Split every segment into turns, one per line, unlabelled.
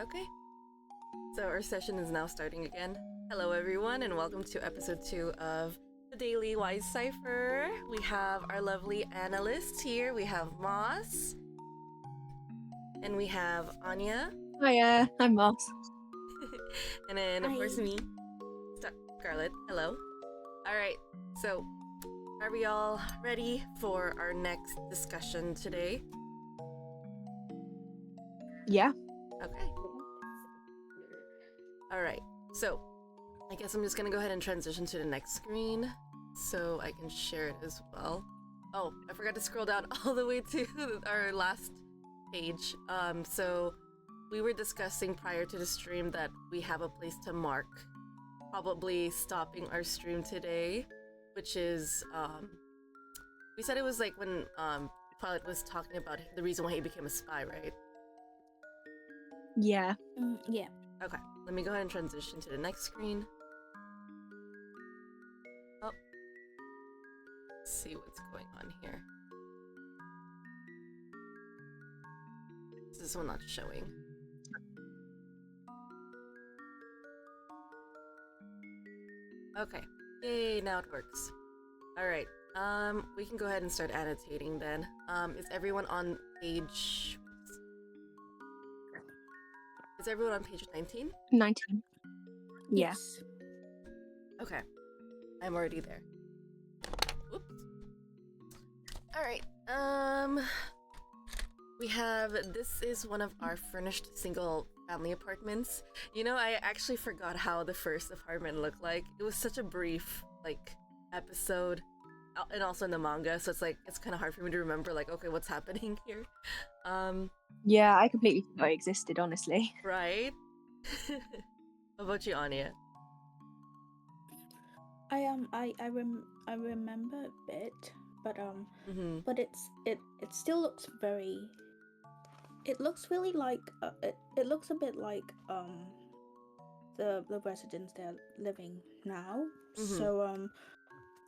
Okay, so our session is now starting again. Hello everyone and welcome to episode 2 of the Daily Wise Cipher. We have our lovely analysts here. We have Moss. And we have Ania.
Hiya, I'm Moss.
And then of course
Hi.
me, Scarlet. Hello. Alright, so are we all ready for our next discussion today?
Yeah.
Okay. Alright, so I guess I'm just gonna go ahead and transition to the next screen so I can share it as well. Oh, I forgot to scroll down all the way to our last page. So we were discussing prior to the stream that we have a place to mark probably stopping our stream today, which is we said it was like when Twilight was talking about the reason why he became a spy, right?
Yeah.
Yeah.
Okay, let me go ahead and transition to the next screen. Oh, let's see what's going on here. Is this one not showing? Okay, yay, now it works. All right, we can go ahead and start annotating then. Is everyone on page? Is everyone on page 19?
19. Yeah.
Yes.
Okay, I'm already there. Whoops. All right. We have, this is one of our furnished single family apartments. You know, I actually forgot how the first apartment looked like. It was such a brief, like, episode, and also in the manga, so it's kind of hard for me to remember, like, okay, what's happening here?
Yeah, I completely forgot it existed, honestly.
Right? How about you, Ania?
I remember a bit, but
Mm-hmm.
but it still looks very. It looks really like it looks a bit like the residents they're living now.
Mm-hmm.
So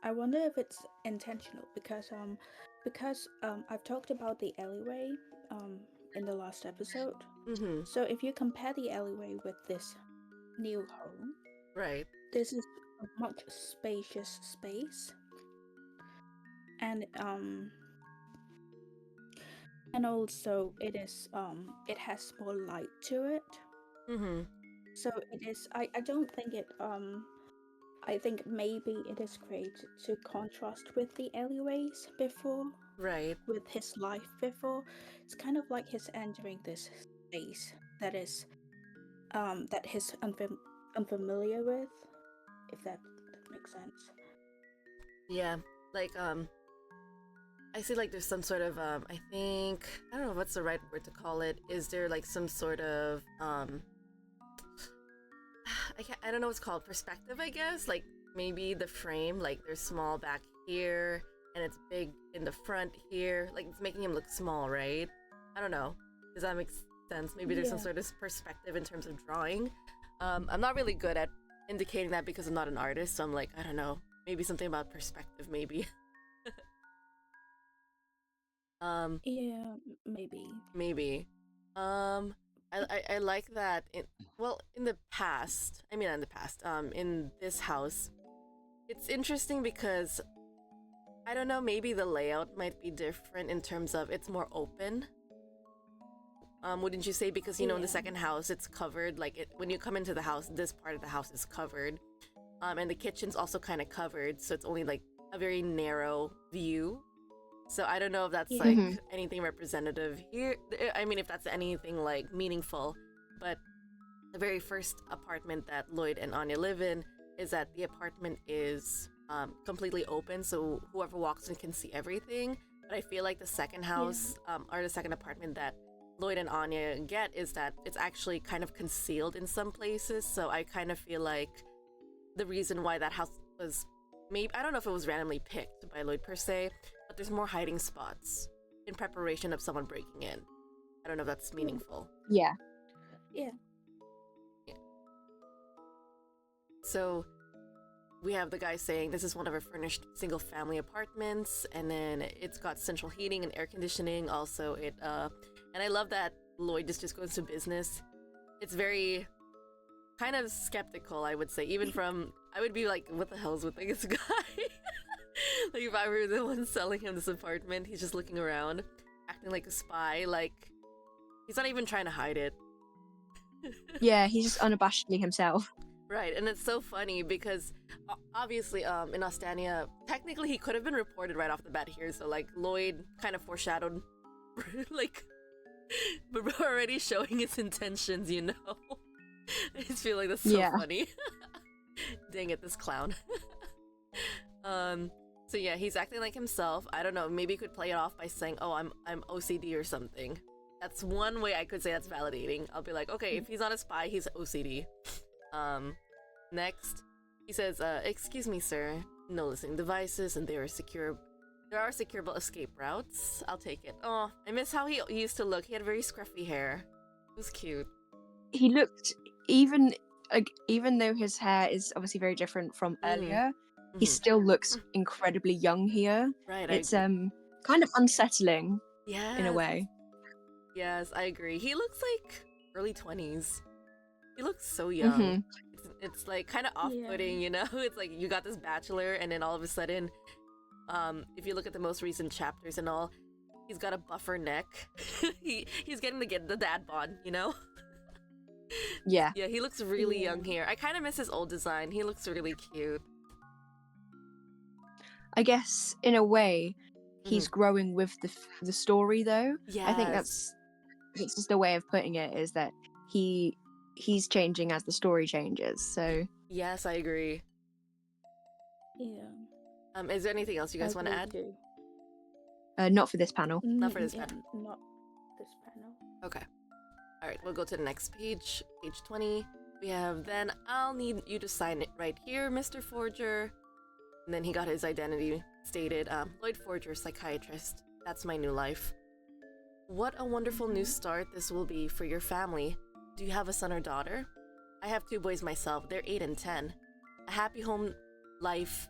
I wonder if it's intentional because I've talked about the alleyway in the last episode.
Mm-hmm.
So if you compare the alleyway with this new home,
Right.
this is a much spacious space, and also it has more light to it.
Mm-hmm.
So it is. I don't think it. I think maybe it is created to contrast with the alleyways before,
Right.
with his life before. It's kind of like he's entering this space that he's unfamiliar with, if that makes sense.
Yeah. Like, I see like there's some sort of, I think, I don't know what's the right word to call it. Is there like some sort of, I don't know what's called, perspective, I guess? Like maybe the frame, like they're small back here and it's big in the front here. Like it's making him look small, right? I don't know. Does that make sense? Maybe there's some
Yeah.
sort of perspective in terms of drawing. I'm not really good at indicating that because I'm not an artist, so I'm like, I don't know. Maybe something about perspective, maybe.
Yeah, maybe.
Maybe. I like that in the past, I mean, in the past, in this house, it's interesting because I don't know, maybe the layout might be different in terms of it's more open. Wouldn't you say? Because you know, in the
Yeah.
second house, it's covered. Like when you come into the house, this part of the house is covered. And the kitchen's also kind of covered, so it's only like a very narrow view. So I don't know if that's
Yeah.
like
Mhm.
anything representative here. I mean, if that's anything like meaningful. But the very first apartment that Lloyd and Anya live in is that the apartment is completely open, so whoever walks in can see everything. But I feel like the second house, or the second apartment that Lloyd and Anya get is that it's actually kind of concealed in some places. So I kind of feel like the reason why that house was, maybe, I don't know if it was randomly picked by Lloyd per se, but there's more hiding spots in preparation of someone breaking in. I don't know if that's meaningful.
Yeah.
Yeah.
So we have the guy saying this is one of our furnished single family apartments, and then it's got central heating and air conditioning. Also, and I love that Lloyd just goes to business. it's very kind of skeptical, I would say. Even from, I would be like, what the hell's with this guy? Like, if I were the one selling him this apartment, he's just looking around, acting like a spy. Like, he's not even trying to hide it.
Yeah, he's just unabashedly himself.
Right, and it's so funny because obviously, in Ostania, technically he could have been reported right off the bat here. So like Lloyd kind of foreshadowed, like, but already showing his intentions. You know, I just feel like that's so funny. Dang it, this clown. So yeah, he's acting like himself. I don't know. Maybe he could play it off by saying, "Oh, I'm OCD or something." That's one way I could say that's validating. I'll be like, okay, if he's not a spy, he's OCD. Next, he says, excuse me, sir. No listening devices, and there are secureable escape routes. I'll take it. Oh, I miss how he used to look. He had very scruffy hair. It was cute.
He looked, even though his hair is obviously very different from earlier, he still looks incredibly young here.
Right,
it's kind of unsettling in a way.
Yes, I agree. He looks like early 20s. He looks so young. It's like kind of off-putting, you know? It's like you got this bachelor, and then all of a sudden, if you look at the most recent chapters and all, he's got a buffer neck. He's getting to get the dad bod, you know?
Yeah.
Yeah, he looks really young here. I kind of miss his old design. He looks really cute.
I guess in a way, he's growing with the story, though.
Yes.
I think that's just a way of putting it, is that he's changing as the story changes. So
yes, I agree.
Yeah.
Is there anything else you guys want to add?
Too.
Not for this panel.
Not for this panel.
Not this panel.
Okay. All right, we'll go to the next page, page 20. We have, then I'll need you to sign it right here, Mr. Forger. And then he got his identity stated, Lloyd Forger, psychiatrist. That's my new life. What a wonderful new start this will be for your family. Do you have a son or daughter? I have 2 boys myself. They're 8 and 10. A happy home life,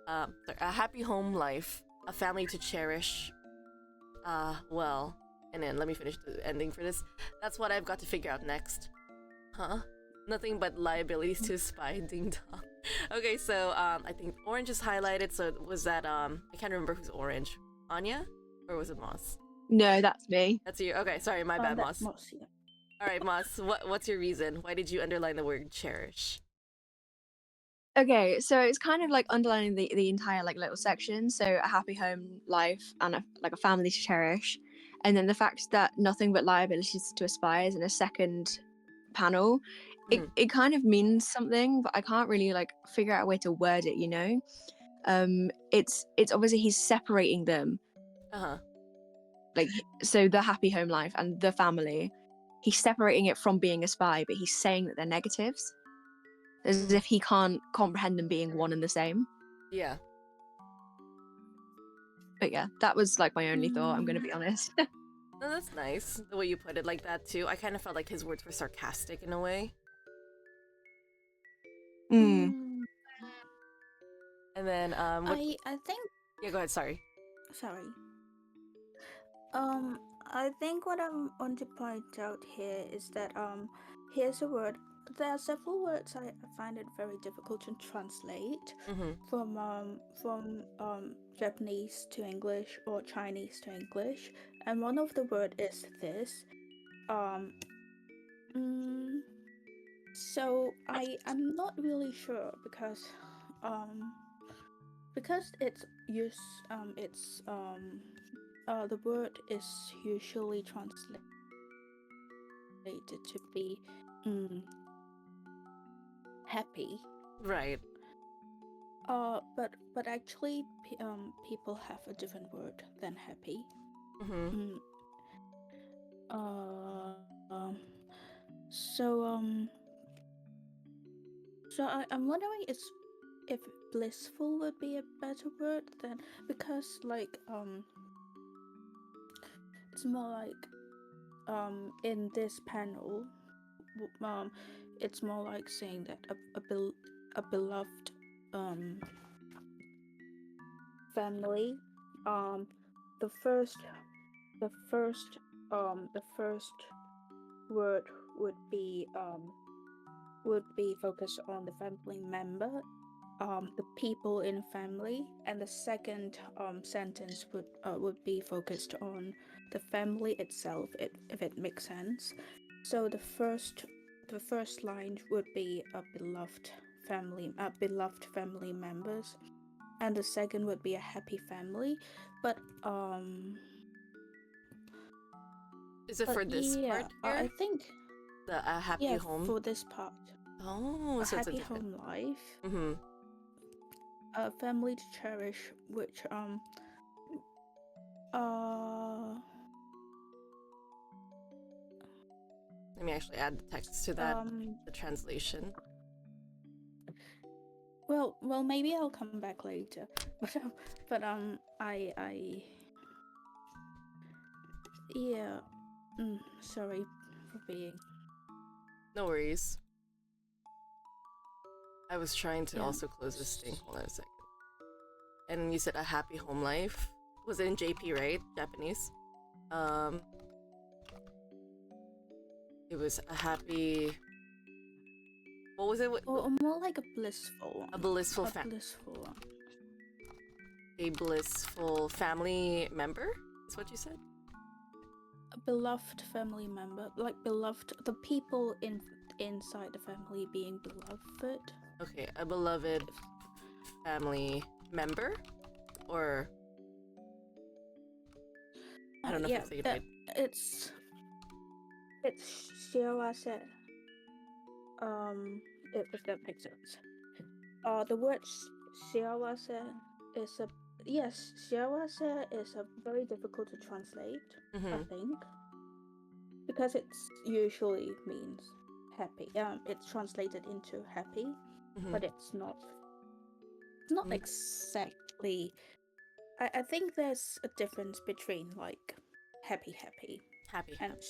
a family to cherish. Well, and then let me finish the ending for this. That's what I've got to figure out next. Huh? Nothing but liabilities to spy, ding dong. Okay, so I think orange is highlighted. So was that I can't remember who's orange. Ania, or was it Moss?
No, that's me.
That's you. Okay, sorry, my bad, Moss.
Yeah.
All right, Moss. What's your reason? Why did you underline the word cherish?
Okay, so it's kind of like underlining the entire like little section. So a happy home life and a family to cherish, and then the fact that nothing but liabilities to aspire is in a second panel. It kind of means something, but I can't really like figure out a way to word it, you know. It's obviously he's separating them, like, so the happy home life and the family, he's separating it from being a spy, but he's saying that they're negatives, as if he can't comprehend them being one and the same.
Yeah.
But yeah, that was like my only thought, I'm gonna be honest.
No, that's nice the way you put it like that too. I kind of felt like his words were sarcastic in a way. And then
I think.
Yeah, go ahead. Sorry.
I think what I want to point out here is that here's a word. There are several words I find it very difficult to translate from Japanese to English or Chinese to English, and one of the word is this. So I'm not really sure because it's used the word is usually translated to be happy,
right?
But actually people have a different word than happy. So I'm wondering if blissful would be a better word than, because like it's more like in this panel it's more like saying that a beloved family. The first word would be focused on the family member, the people in family, and the second sentence would be focused on the family itself, if it makes sense. So the first line would be a beloved family members, and the second would be a happy family. But
Is it for this
yeah,
part here?
I think
The happy home?
for this part.
Oh, so it's a
happy
different...
home life.
Mm-hmm.
A family to cherish, which
Let me actually add the text to that, the translation.
Well, maybe I'll come back later. But yeah. Sorry for being.
No worries. I was trying to also close this thing. Hold on a second. And you said a happy home life. Was it in JP, right? Japanese. It was a happy... What was it?
Or more like a blissful one.
A blissful
one.
A blissful family member? Is what you said?
A beloved family member. Like beloved, the people inside the family being beloved.
Okay, a beloved family member? Or... I don't know if I'm saying it right.
It's shiawase. If that makes sense. The word shiawase is shiawase is a very difficult to translate. I think, because it's usually means happy. It's translated into happy, but it's not. It's not exactly. I think there's a difference between like happy and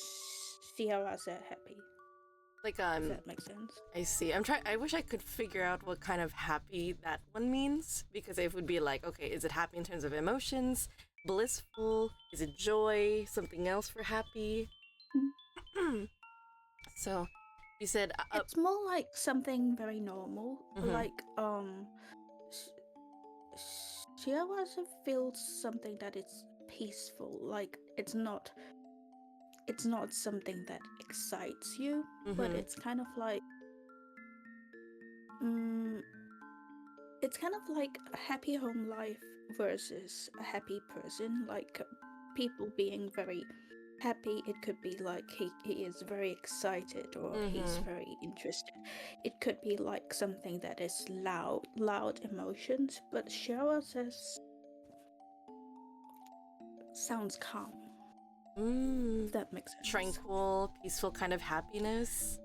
shiawase happy.
Like
Does that make sense?
I see. I wish I could figure out what kind of happy that one means, because it would be like, okay, is it happy in terms of emotions? Blissful? Is it joy? Something else for happy? So, you said
it's more like something very normal. Like shiawase feels something that is peaceful. Like it's not something that excites you, but it's kind of like it's kind of like a happy home life versus a happy person. Like people being very happy, it could be like he is very excited, or he's very interested. It could be like something that is loud emotions, but Cheryl says sounds calm. That makes sense.
Tranquil, peaceful kind of happiness.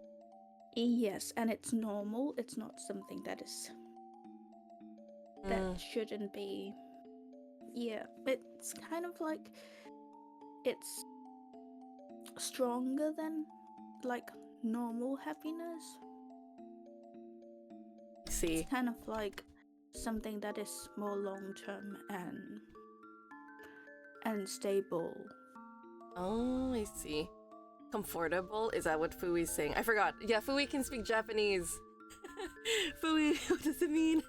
Yes, and it's normal. It's not something that is that shouldn't be. Yeah, it's kind of like it's stronger than like normal happiness.
See,
it's kind of like something that is more long term and stable.
Oh, I see. Comfortable? Is that what Fui's saying? I forgot. Yeah, Fui can speak Japanese. Fui, what does it mean?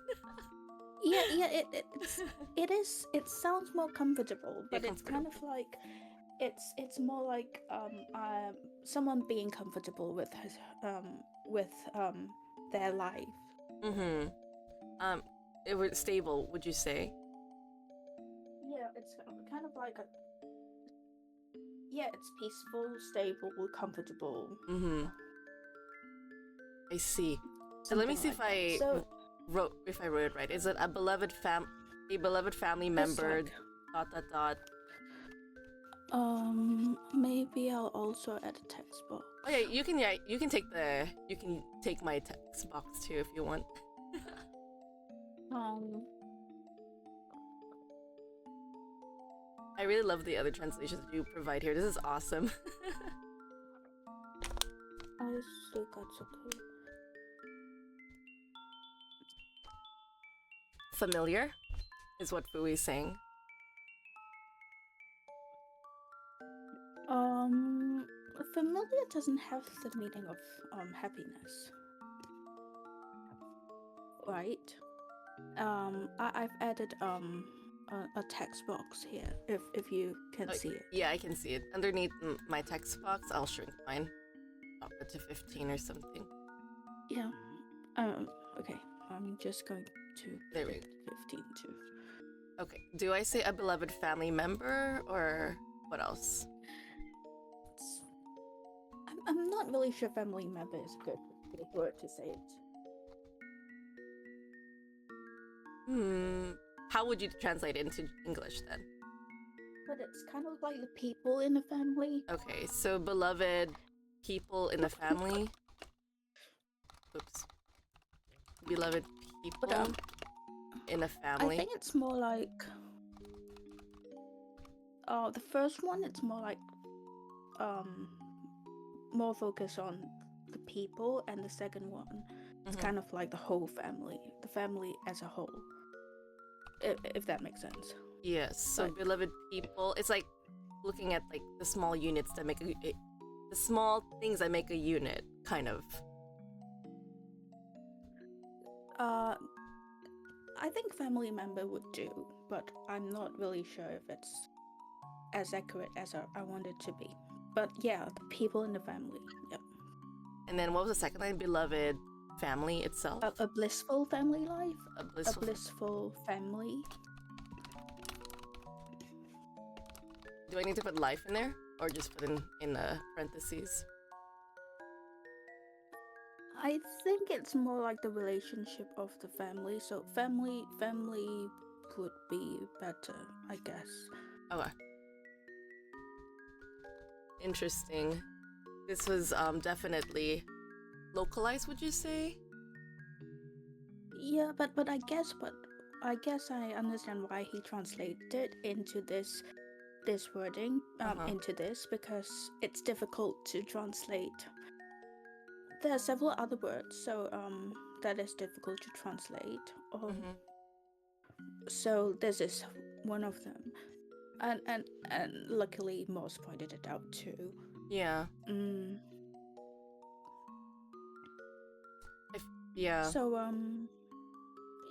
It sounds more comfortable, but it's kind of like it's more like someone being comfortable with his their life.
It was stable, would you say?
Yeah, it's kind of like it's peaceful, stable, comfortable.
I see. So let me see if I wrote it right. Is it a beloved family member? ...
Maybe I'll also add a text box.
Oh yeah, you can take my text box too if you want. I really love the other translations you provide here. This is awesome. Familiar is what Fui is saying.
familiar doesn't have the meaning of happiness, right? I've added a text box here if you can see it.
Yeah, I can see it. Underneath my text box, I'll shrink mine. Up it to 15 or something.
Yeah. Okay. I'm just going to
There we
put 15 too.
Okay. Do I say a beloved family member or what else?
I'm not really sure family member is a good word to say it.
How would you translate it into English then?
But it's kind of like the people in the family.
Okay, so beloved people in the family. Oops. Beloved people in the family.
I think it's more like the first one it's more like more focused on the people, and the second one it's kind of like the whole family, the family as a whole. If that makes sense.
Yes, so
Like,
beloved people. It's like looking at like the small units that make the small things that make a unit, kind of.
I think family member would do, but I'm not really sure if it's as accurate as I want it to be. But yeah, the people in the family. Yep.
And then what was the second line? Beloved family itself.
A blissful family life.
A blissful.
A blissful family.
Do I need to put life in there, or just put in parentheses?
I think it's more like the relationship of the family. So family would be better, I guess.
Okay. Interesting. This was definitely localized, would you say?
Yeah, but I guess I understand why he translated it into this wording into this, because it's difficult to translate. There are several other words, so that is difficult to translate. So this is one of them, and luckily Moss pointed it out too.
Yeah. Yeah.
So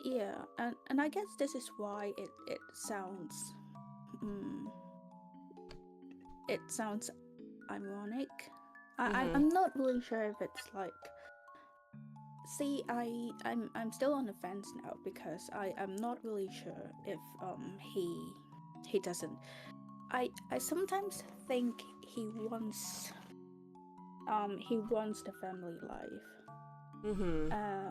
yeah, and I guess this is why it sounds it sounds ironic. I'm not really sure if it's like. See, I'm still on the fence now, because I'm not really sure if he doesn't. I sometimes think he wants the family life.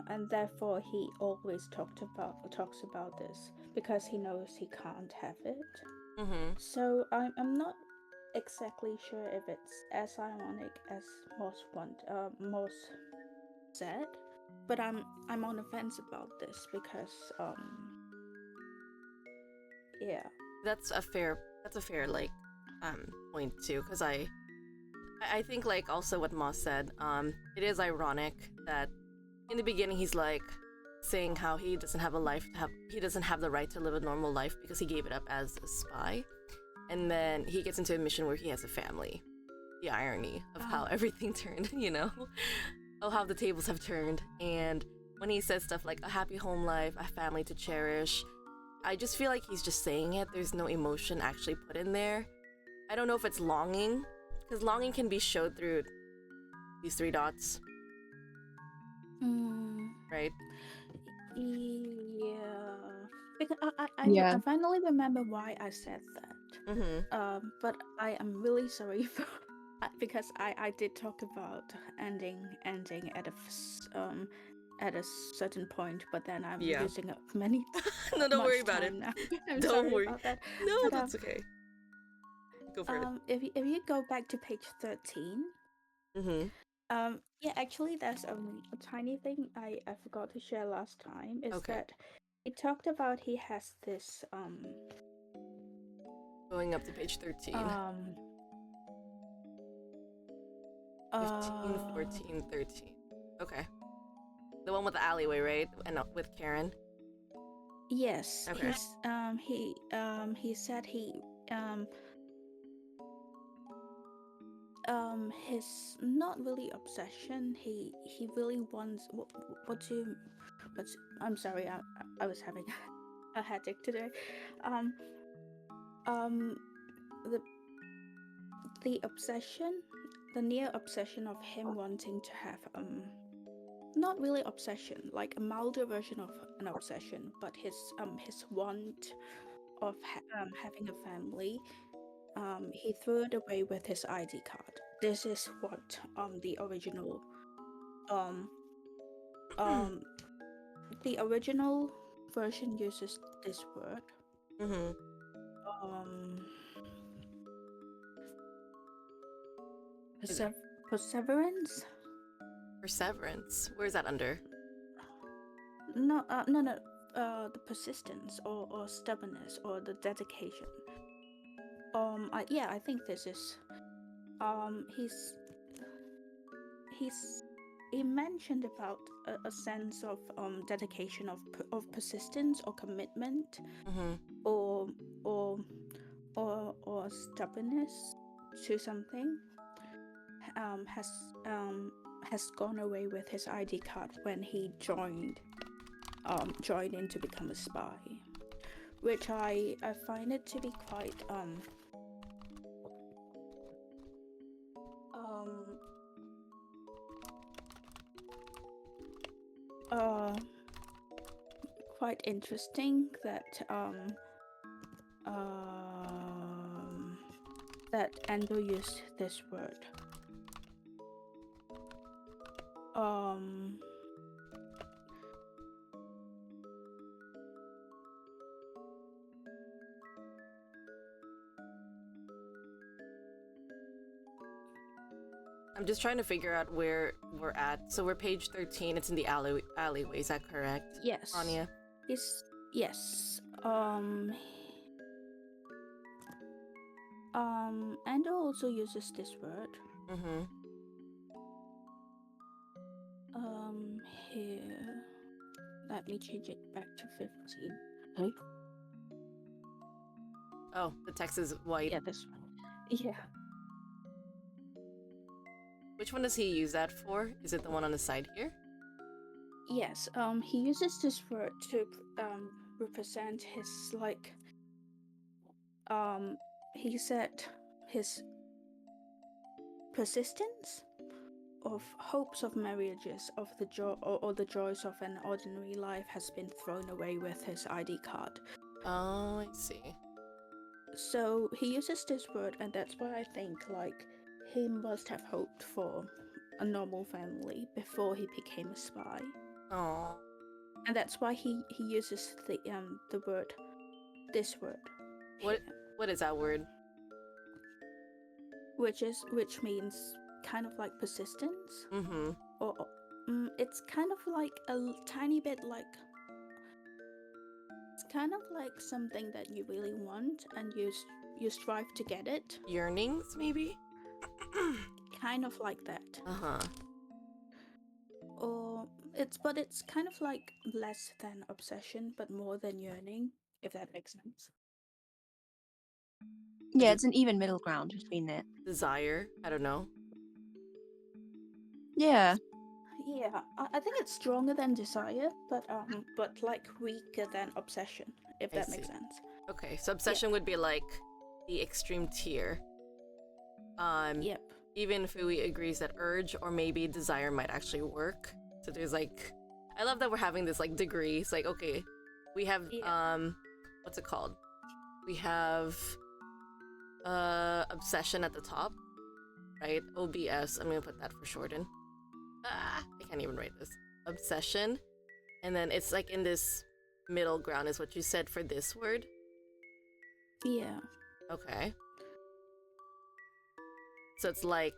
And therefore he always talks about this, because he knows he can't have it. So I'm not exactly sure if it's as ironic as Moss said, but I'm on the fence about this, because yeah.
That's a fair like point too, because I think like also what Moss said, it is ironic that in the beginning he's like saying how he doesn't have he doesn't have the right to live a normal life because he gave it up as a spy, and then he gets into a mission where he has a family. The irony of how everything turned, how the tables have turned. And when he says stuff like a happy home life, a family to cherish, I just feel like he's just saying it. There's no emotion actually put in there. I don't know if it's longing, because longing can be showed through these 3 dots. Right?
Yeah. Because I finally remember why I said that. But I am really sorry for because I did talk about ending at a certain point, but then I'm using up many.
No, don't worry about it.
Now. I'm
don't
sorry
worry
about that.
No,
but,
that's okay. Go for it.
If you go back to page 13. Yeah, actually, there's a tiny thing I forgot to share last time. Is that he talked about he has this
going up to page 13. 15, 14, 13. Okay. The one with the alleyway, right? And with Karen.
Yes.
Okay.
He said he his not really obsession. He really wants what to. What's I'm sorry. I was having a headache today. Um, um, the obsession, the near obsession of him wanting to have not really obsession, like a milder version of an obsession, but his want of having a family. He threw it away with his ID card. This is what the original um the original version uses this word. Um Perseverance?
Perseverance. Where's that under?
No, the persistence or stubbornness or the dedication. I think this is. He mentioned about a sense of dedication of persistence or commitment, or stubbornness to something. Has gone away with his ID card when he joined in to become a spy, which I find it to be quite quite interesting that that Endo used this word.
I'm just trying to figure out where we're at. So we're page 13. It's in the alleyway. Is that correct?
Yes.
Ania?
Yes. Endo also uses this word. Here. Let me change it back to 15. Okay.
Oh, the text is white.
Yeah, this one. Yeah.
Which one does he use that for? Is it the one on the side here?
Yes. He uses this word to represent his like. He said his persistence of hopes of marriages, of the joy or the joys of an ordinary life has been thrown away with his ID card.
Oh, I see.
So he uses this word, and that's why I think like he must have hoped for a normal family before he became a spy.
Oh.
And that's why he uses the word, this word.
What is that word?
Which means kind of like persistence. Or it's kind of like a tiny bit like. It's kind of like something that you really want and you strive to get it.
Yearnings, maybe?
Kind of like that. Or it's kind of like less than obsession, but more than yearning, if that makes sense.
Yeah, it's an even middle ground between it.
Desire? I don't know.
Yeah.
Yeah, I think it's stronger than desire, but like weaker than obsession, if that makes sense.
Okay, so obsession would be like the extreme tier.
Yep.
Even if we agrees that urge or maybe desire might actually work. So there's like, I love that we're having this like degree. It's like, okay, we have what's it called? We have obsession at the top, right? OBS. I'm gonna put that for shorten. I can't even write this. Obsession, and then it's like in this middle ground is what you said for this word.
Yeah.
Okay. So it's like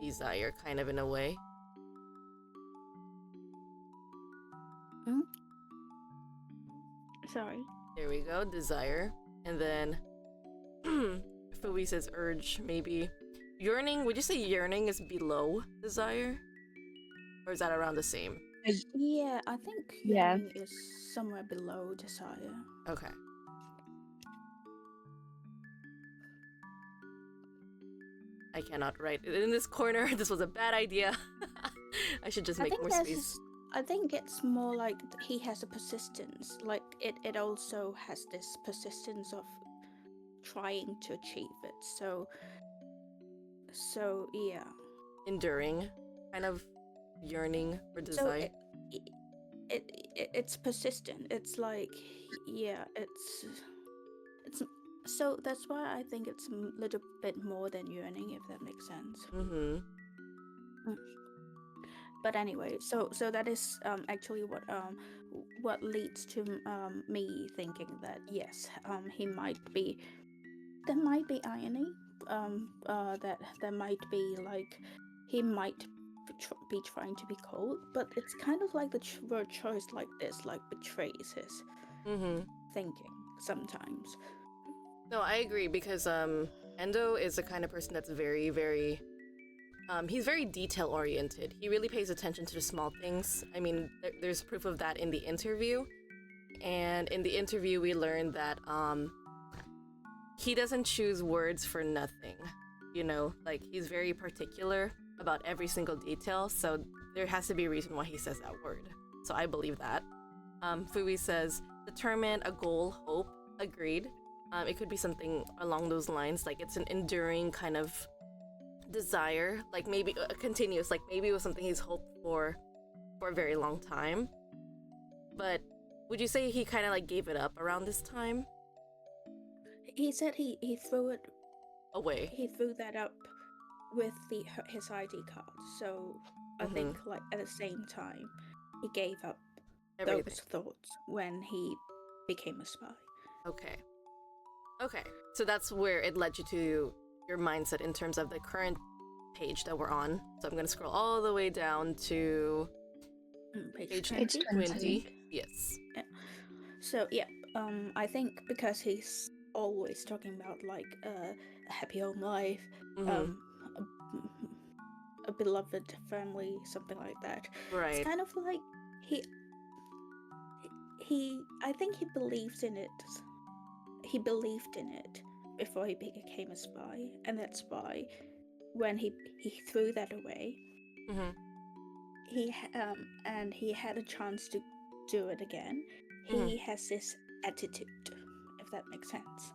desire, kind of in a way.
Sorry.
There we go, desire. And then Fui says urge, maybe. Yearning, would you say yearning is below desire? Or is that around the same?
Yeah, I think yearning is somewhere below desire.
Okay. I cannot write in this corner. This was a bad idea. I should just make more space.
I think it's more like he has a persistence. Like it also has this persistence of trying to achieve it. So yeah.
Enduring, kind of yearning or desire.
So it's persistent. It's like, yeah, it's so that's why I think it's a little bit more than yearning, if that makes sense.
Mm-hmm.
But anyway, so that is actually what leads to me thinking that yes, he might be, there might be irony, that there might be like he might be trying to be cold, but it's kind of like the word choice like this like betrays his thinking sometimes.
No, I agree, because Endo is the kind of person that's very, very he's very detail oriented. He really pays attention to the small things. I mean, there's proof of that in the interview. And in the interview, we learned that he doesn't choose words for nothing. You know, like, he's very particular about every single detail. So there has to be a reason why he says that word. So I believe that. Fui says, determine a goal, hope, agreed. It could be something along those lines. Like, it's an enduring kind of desire, like maybe a continuous, like maybe it was something he's hoped for a very long time. But would you say he kind of like gave it up around this time?
He said he threw it
away.
He threw that up with his ID card. So I think like at the same time he gave up everything. Those thoughts when he became a spy.
Okay, so that's where it led you to your mindset in terms of the current page that we're on. So I'm going to scroll all the way down to page 20. Yes.
Yeah. So yeah, I think because he's always talking about like a happy home life, a beloved family, something like that.
Right.
It's kind of like he I think he believes in it. He believed in it before he became a spy, and that's why when he threw that away, he had a chance to do it again. He has this attitude, if that makes sense.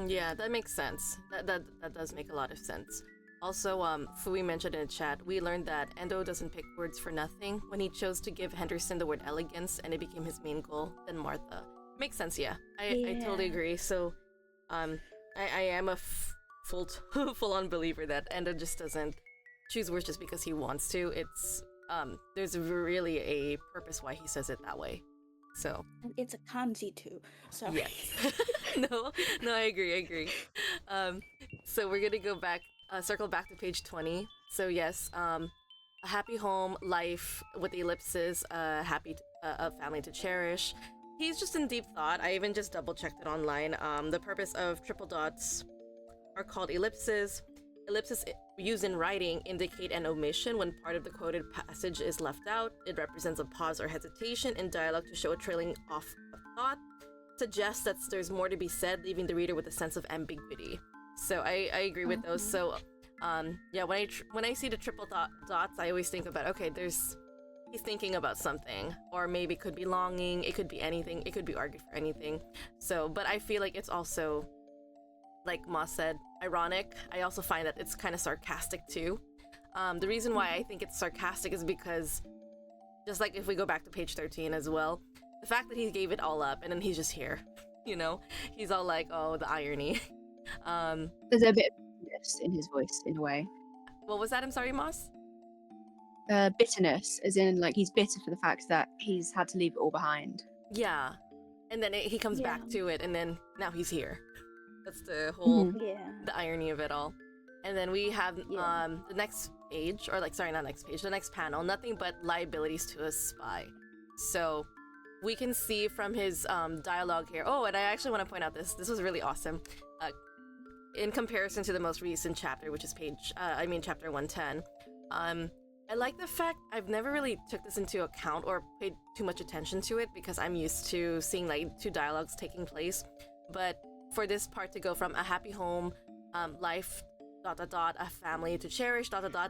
Yeah, that makes sense. That does make a lot of sense. Also, Fui mentioned in the chat, we learned that Endo doesn't pick words for nothing. When he chose to give Henderson the word elegance and it became his main goal, then Martha. Makes sense, yeah. I totally agree. So, I am a full-on believer that Endo just doesn't choose words just because he wants to. It's there's really a purpose why he says it that way. So,
and it's a kanji too. Sorry.
Yes. no, I agree. So we're gonna go back, circle back to page 20. So yes, a happy home life with the ellipses, a family to cherish. He's just in deep thought. I even just double checked it online. The purpose of triple dots are called ellipses. Ellipses used in writing indicate an omission when part of the quoted passage is left out. It represents a pause or hesitation in dialogue to show a trailing off of thought. Suggests that there's more to be said, leaving the reader with a sense of ambiguity. So I agree with those. So yeah, when I see the triple dots, I always think about, okay, he's thinking about something, or maybe it could be longing, it could be anything, it could be argued for anything. So, but I feel like it's also, like Moss said, ironic. I also find that it's kind of sarcastic too. The reason why I think it's sarcastic is because, just like if we go back to page 13 as well, the fact that he gave it all up and then he's just here, you know, he's all like, oh, the irony.
There's a bit of bitterness in his voice, in a way.
What was that? I'm sorry, Moss?
Bitterness, as in like he's bitter for the fact that he's had to leave it all behind.
Yeah, and then he comes back to it, and then now he's here. That's the whole the irony of it all. And then we have the next page, or like, sorry, not next page, the next panel, nothing but liabilities to a spy. So we can see from his dialogue here. Oh, and I actually want to point out this was really awesome. In comparison to the most recent chapter, which is chapter 110. I like the fact I've never really took this into account or paid too much attention to it because I'm used to seeing like two dialogues taking place. But for this part to go from a happy home, life, ... a family to cherish, ...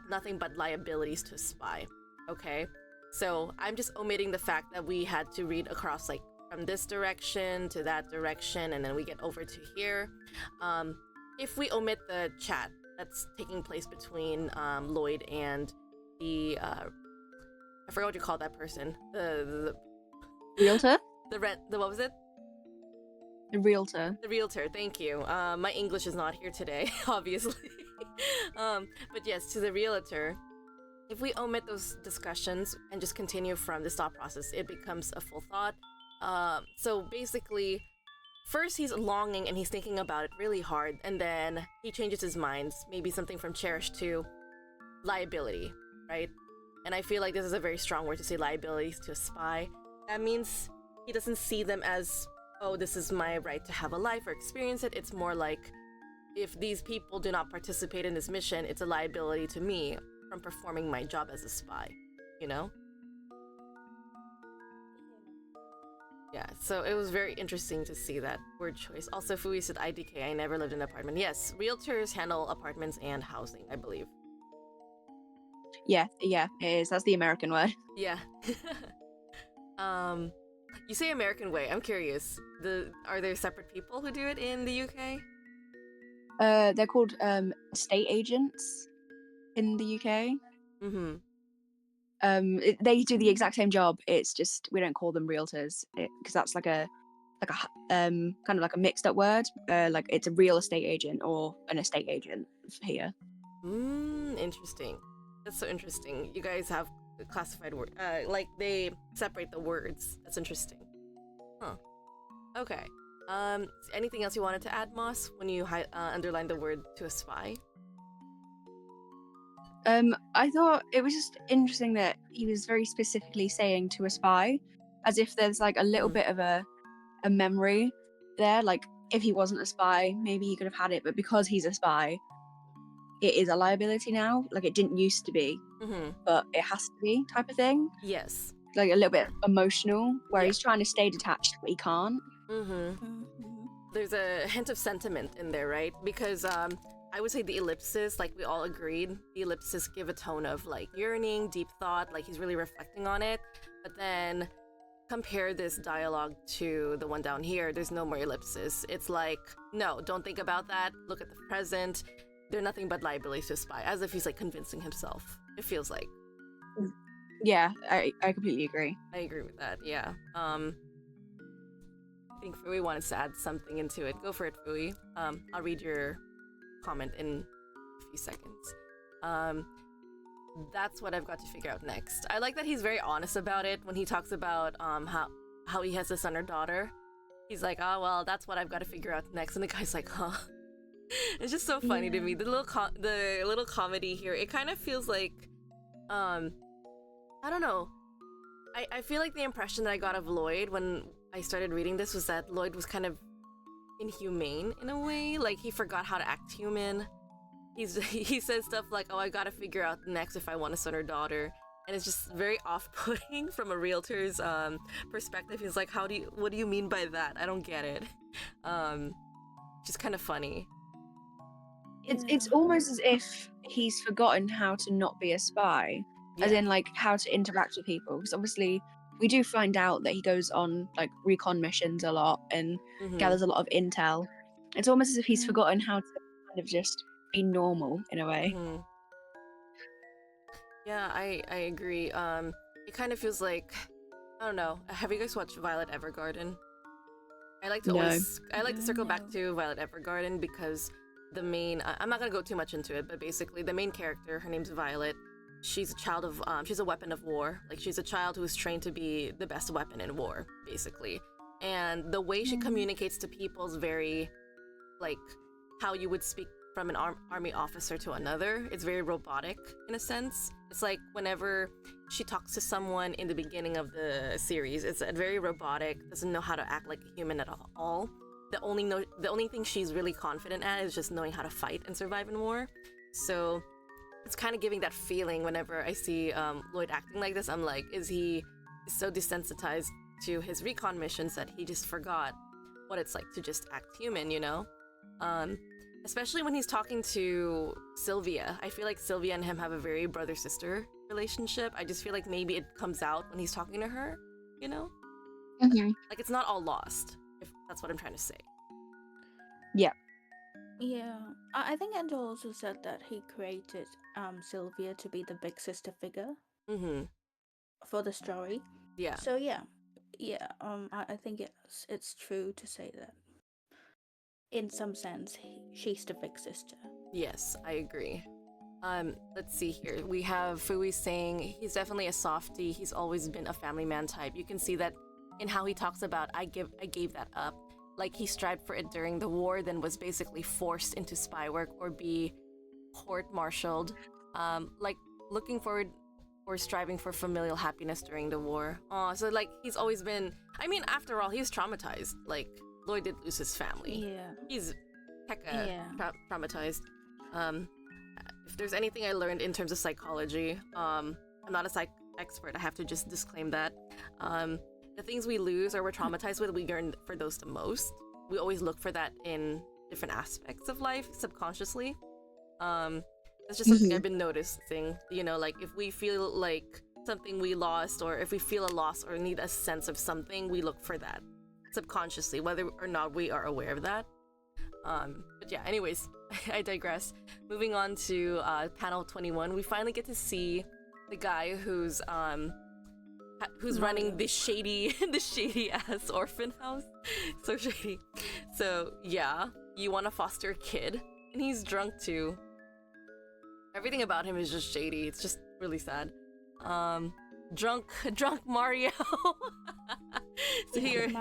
nothing but liabilities to spy. Okay? So I'm just omitting the fact that we had to read across, like, from this direction to that direction, and then we get over to here. If we omit the chat that's taking place between Lloyd and the I forgot what you call that person. The
Realtor?
what was it?
The realtor.
The realtor, thank you. My English is not here today, obviously. But yes, to the realtor, if we omit those discussions and just continue from this thought process, it becomes a full thought. So basically, first he's longing and he's thinking about it really hard, and then he changes his mind, maybe something from cherish to liability, right? And I feel like this is a very strong word to say, liabilities to a spy. That means he doesn't see them as, oh, this is my right to have a life or experience it. It's more like, if these people do not participate in this mission, it's a liability to me from performing my job as a spy, you know? Yeah, so it was very interesting to see that word choice. Also, Fui said IDK, I never lived in an apartment. Yes, realtors handle apartments and housing, I believe.
Yeah, it is. That's the American word.
Yeah. You say American way. I'm curious. Are there separate people who do it in the UK?
They're called estate agents in the UK.
Mm-hmm.
They do the exact same job. It's just we don't call them realtors because that's like a kind of like a mixed up word. Like it's a real estate agent or an estate agent here.
Interesting. That's so interesting. You guys have classified word. Like they separate the words. That's interesting. Huh. Okay. Anything else you wanted to add, Moss, when you underlined the word to a spy?
I thought it was just interesting that he was very specifically saying to a spy, as if there's like a little bit of a memory there. Like if he wasn't a spy, maybe he could have had it, but because he's a spy, it is a liability now. Like it didn't used to be, but it has to be, type of thing.
Yes.
Like a little bit emotional, where he's trying to stay detached, but he can't.
There's a hint of sentiment in there, right? Because I would say the ellipses, like we all agreed, the ellipses give a tone of like yearning, deep thought, like he's really reflecting on it. But then compare this dialogue to the one down here, there's no more ellipses. It's like, no, don't think about that. Look at the present. They're nothing but liabilities to a spy, as if he's like convincing himself. It feels like.
Yeah, I completely agree.
I agree with that, yeah. I think Fui wanted to add something into it. Go for it, Fui. I'll read your comment in a few seconds. That's what I've got to figure out next. I like that he's very honest about it when he talks about how he has a son or daughter. He's like, oh, well, that's what I've got to figure out next. And the guy's like, huh? It's just so funny to me. The little comedy here, it kind of feels like, I don't know. I feel like the impression that I got of Lloyd when I started reading this was that Lloyd was kind of inhumane in a way. Like he forgot how to act human. He says stuff like, oh, I gotta figure out next if I want a son or daughter. And it's just very off-putting from a realtor's perspective. He's like, what do you mean by that? I don't get it. Just kind of funny.
It's almost as if he's forgotten how to not be a spy, as in like how to interact with people. Because obviously we do find out that he goes on like recon missions a lot and gathers a lot of intel. It's almost as if he's forgotten how to kind of just be normal in a way.
Yeah, I agree. It kind of feels like, I don't know. Have you guys watched Violet Evergarden? I like to circle back to Violet Evergarden because the main, I'm not gonna go too much into it, but basically the main character, her name's Violet. She's a child of, she's a weapon of war. Like she's a child who's trained to be the best weapon in war, basically. And the way she communicates to people is very, like, how you would speak from an army officer to another. It's very robotic in a sense. It's like whenever she talks to someone in the beginning of the series, it's very robotic, doesn't know how to act like a human at all. The only thing she's really confident at is just knowing how to fight and survive in war. So it's kind of giving that feeling whenever I see Lloyd acting like this. I'm like, is he so desensitized to his recon missions that he just forgot what it's like to just act human, you know? especially when he's talking to Sylvia. I feel like Sylvia and him have a very brother-sister relationship. I just feel like maybe it comes out when he's talking to her, you know? Like, it's not all lost, if that's what I'm trying to say.
Yeah.
Yeah, I think Andrew also said that he created Sylvia to be the big sister figure for the story.
Yeah.
So yeah, I think it's true to say that. In some sense, she's the big sister.
Yes, I agree. Let's see here. We have Fui saying he's definitely a softie. He's always been a family man type. You can see that in how he talks about I gave that up. Like, he strived for it during the war, then was basically forced into spy work or be court-martialed. Like, looking forward or striving for familial happiness during the war. So like, he's always been, I mean, after all, he's traumatized. Like, Lloyd did lose his family.
Yeah.
He's traumatized. If there's anything I learned in terms of psychology, I'm not a psych expert, I have to just disclaim that. The things we lose or we're traumatized with, we yearn for those the most. We always look for that in different aspects of life, subconsciously. That's just something I've been noticing, you know, like, if we feel like something we lost, or if we feel a loss or need a sense of something, we look for that subconsciously, whether or not we are aware of that. But yeah, anyways, I digress. Moving on to panel 21, we finally get to see the guy who's running the shady ass orphan house. So shady. So yeah, you want to foster a kid, and he's drunk too. Everything about him is just shady. It's just really sad. Drunk Mario. So here,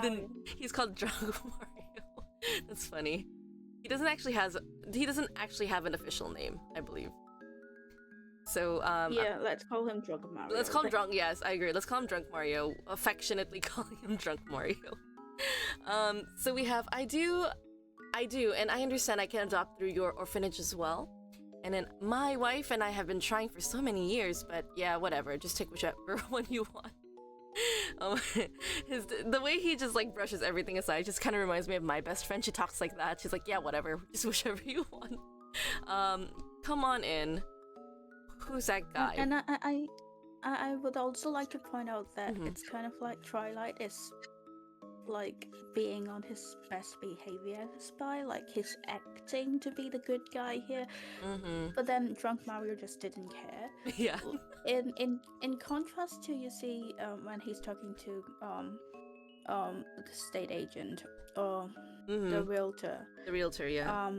he's called Drunk Mario. That's funny. He doesn't actually have an official name, I believe. So
yeah, let's call him Drunk Mario.
Let's call him Drunk. Yes, I agree. Let's call him Drunk Mario. Affectionately calling him Drunk Mario. So we have I do, and I understand I can adopt through your orphanage as well. And then my wife and I have been trying for so many years, but yeah, whatever. Just take whichever one you want. The way he just like brushes everything aside just kind of reminds me of my best friend. She talks like that. She's like, yeah, whatever. Just whichever you want. Come on in. Who's that guy?
And I would also like to point out that it's kind of like Twilight is like being on his best behavior as a spy, like he's acting to be the good guy here, but then Drunk Mario just didn't care.
Yeah.
In contrast to, you see, when he's talking to the state agent or the realtor.
The realtor, yeah.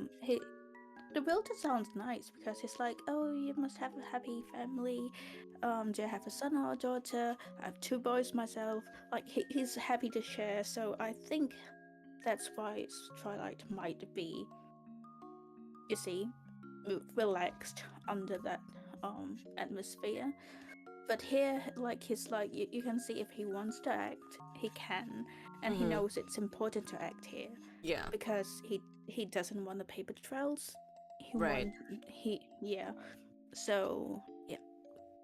The realtor sounds nice because he's like, oh, you must have a happy family. Do you have a son or a daughter? I have 2 boys myself. Like, he's happy to share, so I think that's why Twilight might be, you see, relaxed under that atmosphere. But here, like, he's like, you can see if he wants to act, he can, and he knows it's important to act here.
Yeah.
Because he doesn't want the paper trails. So yeah.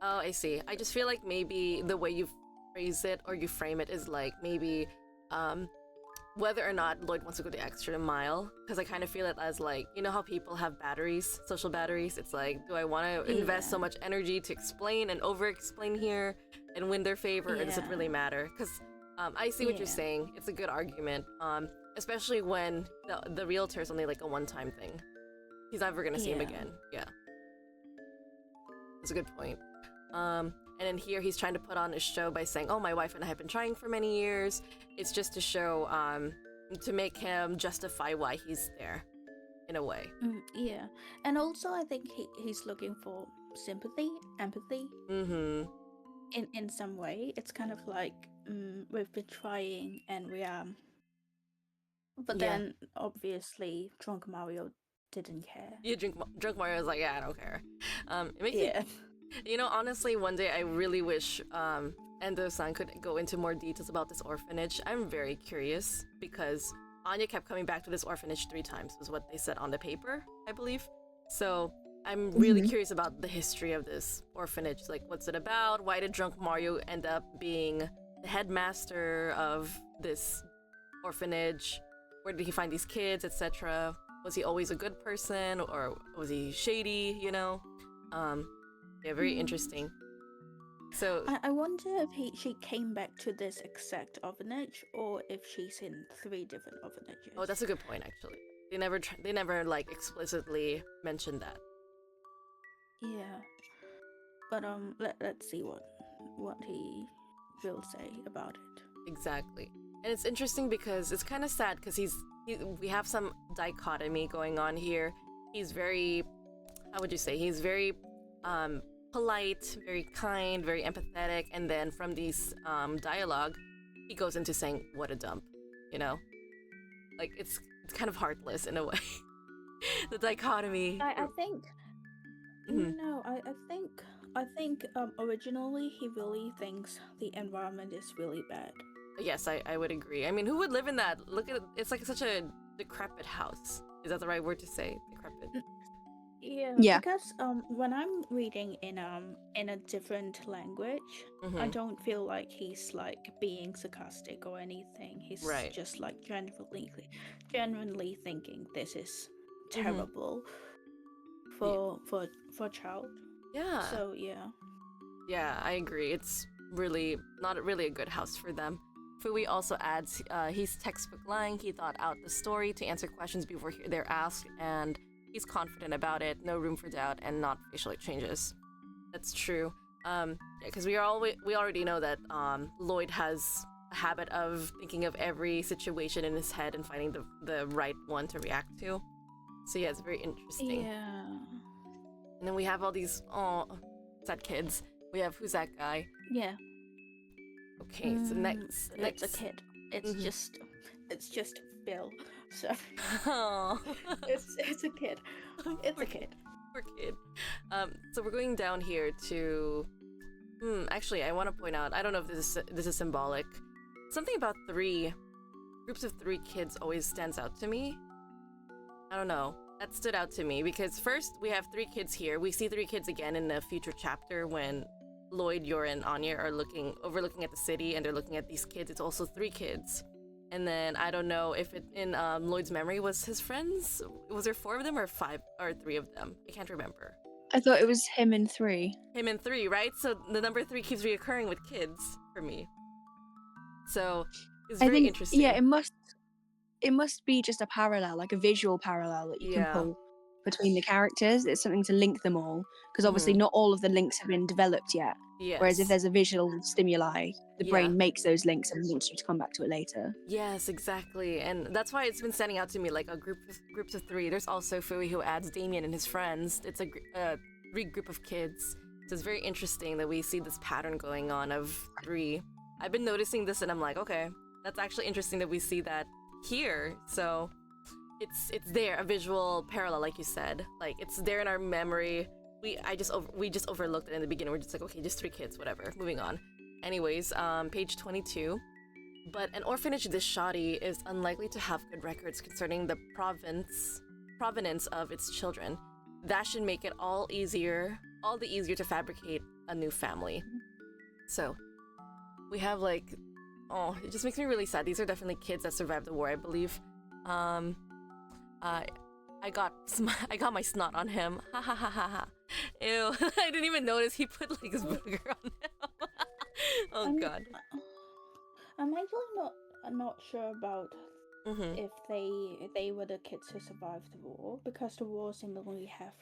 Oh, I see. I just feel like maybe the way you phrase it or you frame it is like maybe whether or not Lloyd wants to go the extra mile, because I kind of feel it as like, you know how people have batteries, social batteries. It's like, do I want to invest so much energy to explain and over explain here and win their favor, or does it really matter? Because I see what you're saying. It's a good argument, especially when the realtor is only like a one-time thing. He's never gonna see him again. Yeah, that's a good point. And then here he's trying to put on a show by saying, oh, my wife and I have been trying for many years. It's just to show, to make him justify why he's there, in a way.
Yeah, and also I think he's looking for sympathy, empathy. In some way, it's kind of like we've been trying and we are, but then obviously Drunk Mario didn't care.
Yeah, Drunk Mario was like, yeah, I don't care. It makes you know, honestly, one day I really wish Endo-san could go into more details about this orphanage. I'm very curious because Anya kept coming back to this orphanage 3 times, was what they said on the paper, I believe. So I'm really curious about the history of this orphanage. Like, what's it about? Why did Drunk Mario end up being the headmaster of this orphanage? Where did he find these kids, etc.? Was he always a good person, or was he shady, you know? Yeah, very interesting. So
I wonder if she came back to this exact orphanage, or if she's in 3 different orphanages.
oh, that's a good point, actually. They never like explicitly mentioned that.
Yeah, but let's see what he will say about it.
Exactly. And it's interesting because it's kind of sad because we have some dichotomy going on here. He's very, how would you say? He's very polite, very kind, very empathetic, and then from these dialogue, he goes into saying, "What a dump," you know? Like it's kind of heartless in a way. The dichotomy.
I think
Mhm.
no, I think originally he really thinks the environment is really bad.
Yes, I would agree. I mean, who would live in that? Look at it. It's like such a decrepit house. Is that the right word to say? Decrepit.
Yeah,
Yeah.
because when I'm reading in a different language, I
Mm-hmm.
don't feel like he's like being sarcastic or anything. He's
Right.
just like genuinely thinking this is
Mm-hmm.
terrible for a child.
Yeah.
So yeah.
Yeah, I agree. It's really not really a good house for them. Fui also adds he's textbook lying. He thought out the story to answer questions before they're asked, and he's confident about it. No room for doubt, and not facial changes. That's true. Because we already know that Lloyd has a habit of thinking of every situation in his head and finding the right one to react to. So yeah, it's very interesting.
Yeah.
And then we have all these sad kids. We have who's that guy?
Yeah.
Okay, so next.
It's a kid. It's
Mhm.
just Bill. So
Oh,
it's a kid. It's a kid.
poor kid. So we're going down here to. Actually, I want to point out. I don't know if this is symbolic. Something about groups of 3 kids always stands out to me. I don't know. That stood out to me because first we have 3 kids here. We see 3 kids again in a future chapter when Lloyd, Yor, and Ania are overlooking at the city, and they're looking at these kids. It's also 3 kids. And then I don't know if it in Lloyd's memory was his friends. Was there 4 of them or 5 or 3 of them? I can't remember.
I thought it was him and 3.
Him and 3, right? So the number 3 keeps reoccurring with kids for me. So it's
I
very
think
interesting.
yeah, it must be just a parallel, like a visual parallel that you can pull between the characters. It's something to link them all, because obviously not all of the links have been developed yet.
Yes.
Whereas if there's a visual stimuli, the
Yeah.
brain makes those links and wants you to come back to it later.
Yes, exactly, and that's why it's been standing out to me like a groups of 3. There's also Fui who adds Damien and his friends. It's a 3 group of kids. So it's very interesting that we see this pattern going on of 3. I've been noticing this, and I'm like, okay, that's actually interesting that we see that here. So it's there, a visual parallel, like you said. Like it's there in our memory. We just overlooked it in the beginning. We're just like, okay, just 3 kids, whatever. Moving on. Anyways, page 22. But an orphanage this shoddy is unlikely to have good records concerning the provenance of its children. That should make it all the easier to fabricate a new family. So, we have like, oh, it just makes me really sad. These are definitely kids that survived the war, I believe. I got my snot on him. Ha ha ha ha ha. Ew, I didn't even notice he put like his booger on him. Oh god.
I'm actually not sure about if they were the kids who survived the war, because the war seemingly have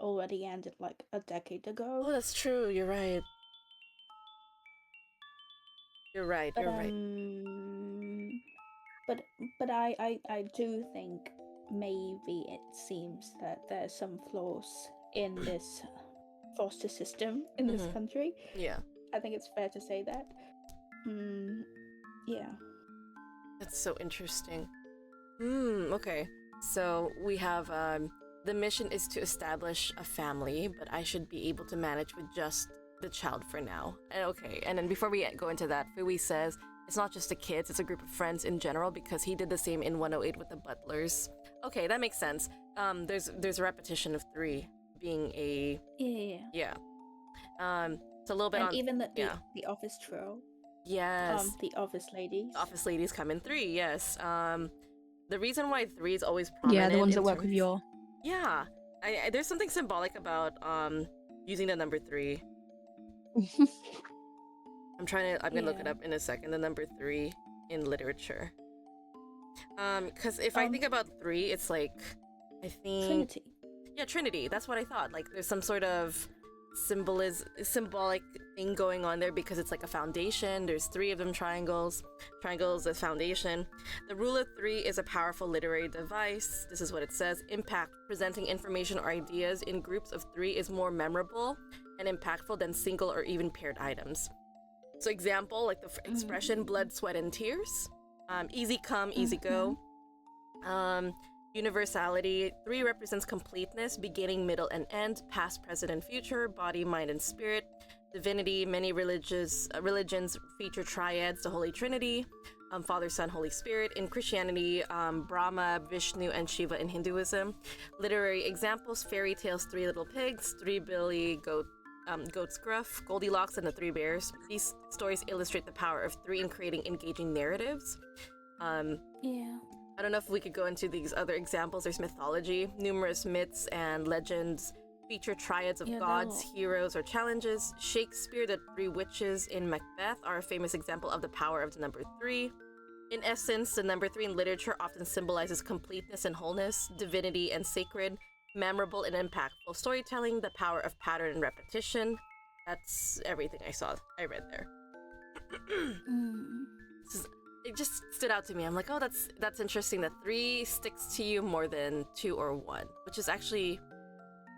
already ended like a decade ago.
Oh, that's true. You're right. You're right.
But
You're right.
but I do think maybe it seems that there's some flaws in this foster system in this country.
Yeah.
I think it's fair to say that. Yeah.
That's so interesting. Okay. So we have the mission is to establish a family, but I should be able to manage with just the child for now. And okay, and then before we go into that, Fui says it's not just the kids, it's a group of friends in general, because he did the same in 108 with the butlers. Okay, that makes sense. There's a repetition of 3 being a
Yeah.
It's a little bit
And
on
even the office trio.
Yes.
The office ladies.
Office ladies come in 3, yes. the reason why 3 is always
Yeah,
prominent.
the ones that
in
work with
terms-
your.
Yeah, there's something symbolic about using the number 3. I'm gonna look it
Yeah.
up in a second. The number 3 in literature. Because if I think about 3, it's like, I think
Trinity.
Yeah, Trinity. That's what I thought. Like, there's some sort of symbolic thing going on there because it's like a foundation. There's 3 of them triangles. Triangles as foundation. The rule of 3 is a powerful literary device. This is what it says. Impact. Presenting information or ideas in groups of 3 is more memorable and impactful than single or even paired items. So example, like the expression blood, sweat, and tears. Easy come, easy go. Universality. 3 represents completeness, beginning, middle, and end, past, present, and future, body, mind, and spirit. Divinity. Many religions feature triads, the Holy Trinity, Father, Son, Holy Spirit. In Christianity, Brahma, Vishnu, and Shiva in Hinduism. Literary examples, fairy tales, 3 Little Pigs, 3 Billy Goat's Gruff, Goldilocks, and the 3 Bears. These stories illustrate the power of 3 in creating engaging narratives.
Yeah.
I don't know if we could go into these other examples. There's mythology. Numerous myths and legends feature triads of gods, heroes, or challenges. Shakespeare, the 3 witches in Macbeth, are a famous example of the power of the number 3. In essence, the number 3 in literature often symbolizes completeness and wholeness, divinity and sacred, memorable and impactful storytelling, the power of pattern and repetition. That's everything I read there. It just stood out to me. I'm like, oh, that's interesting that 3 sticks to you more than 2 or 1, which is actually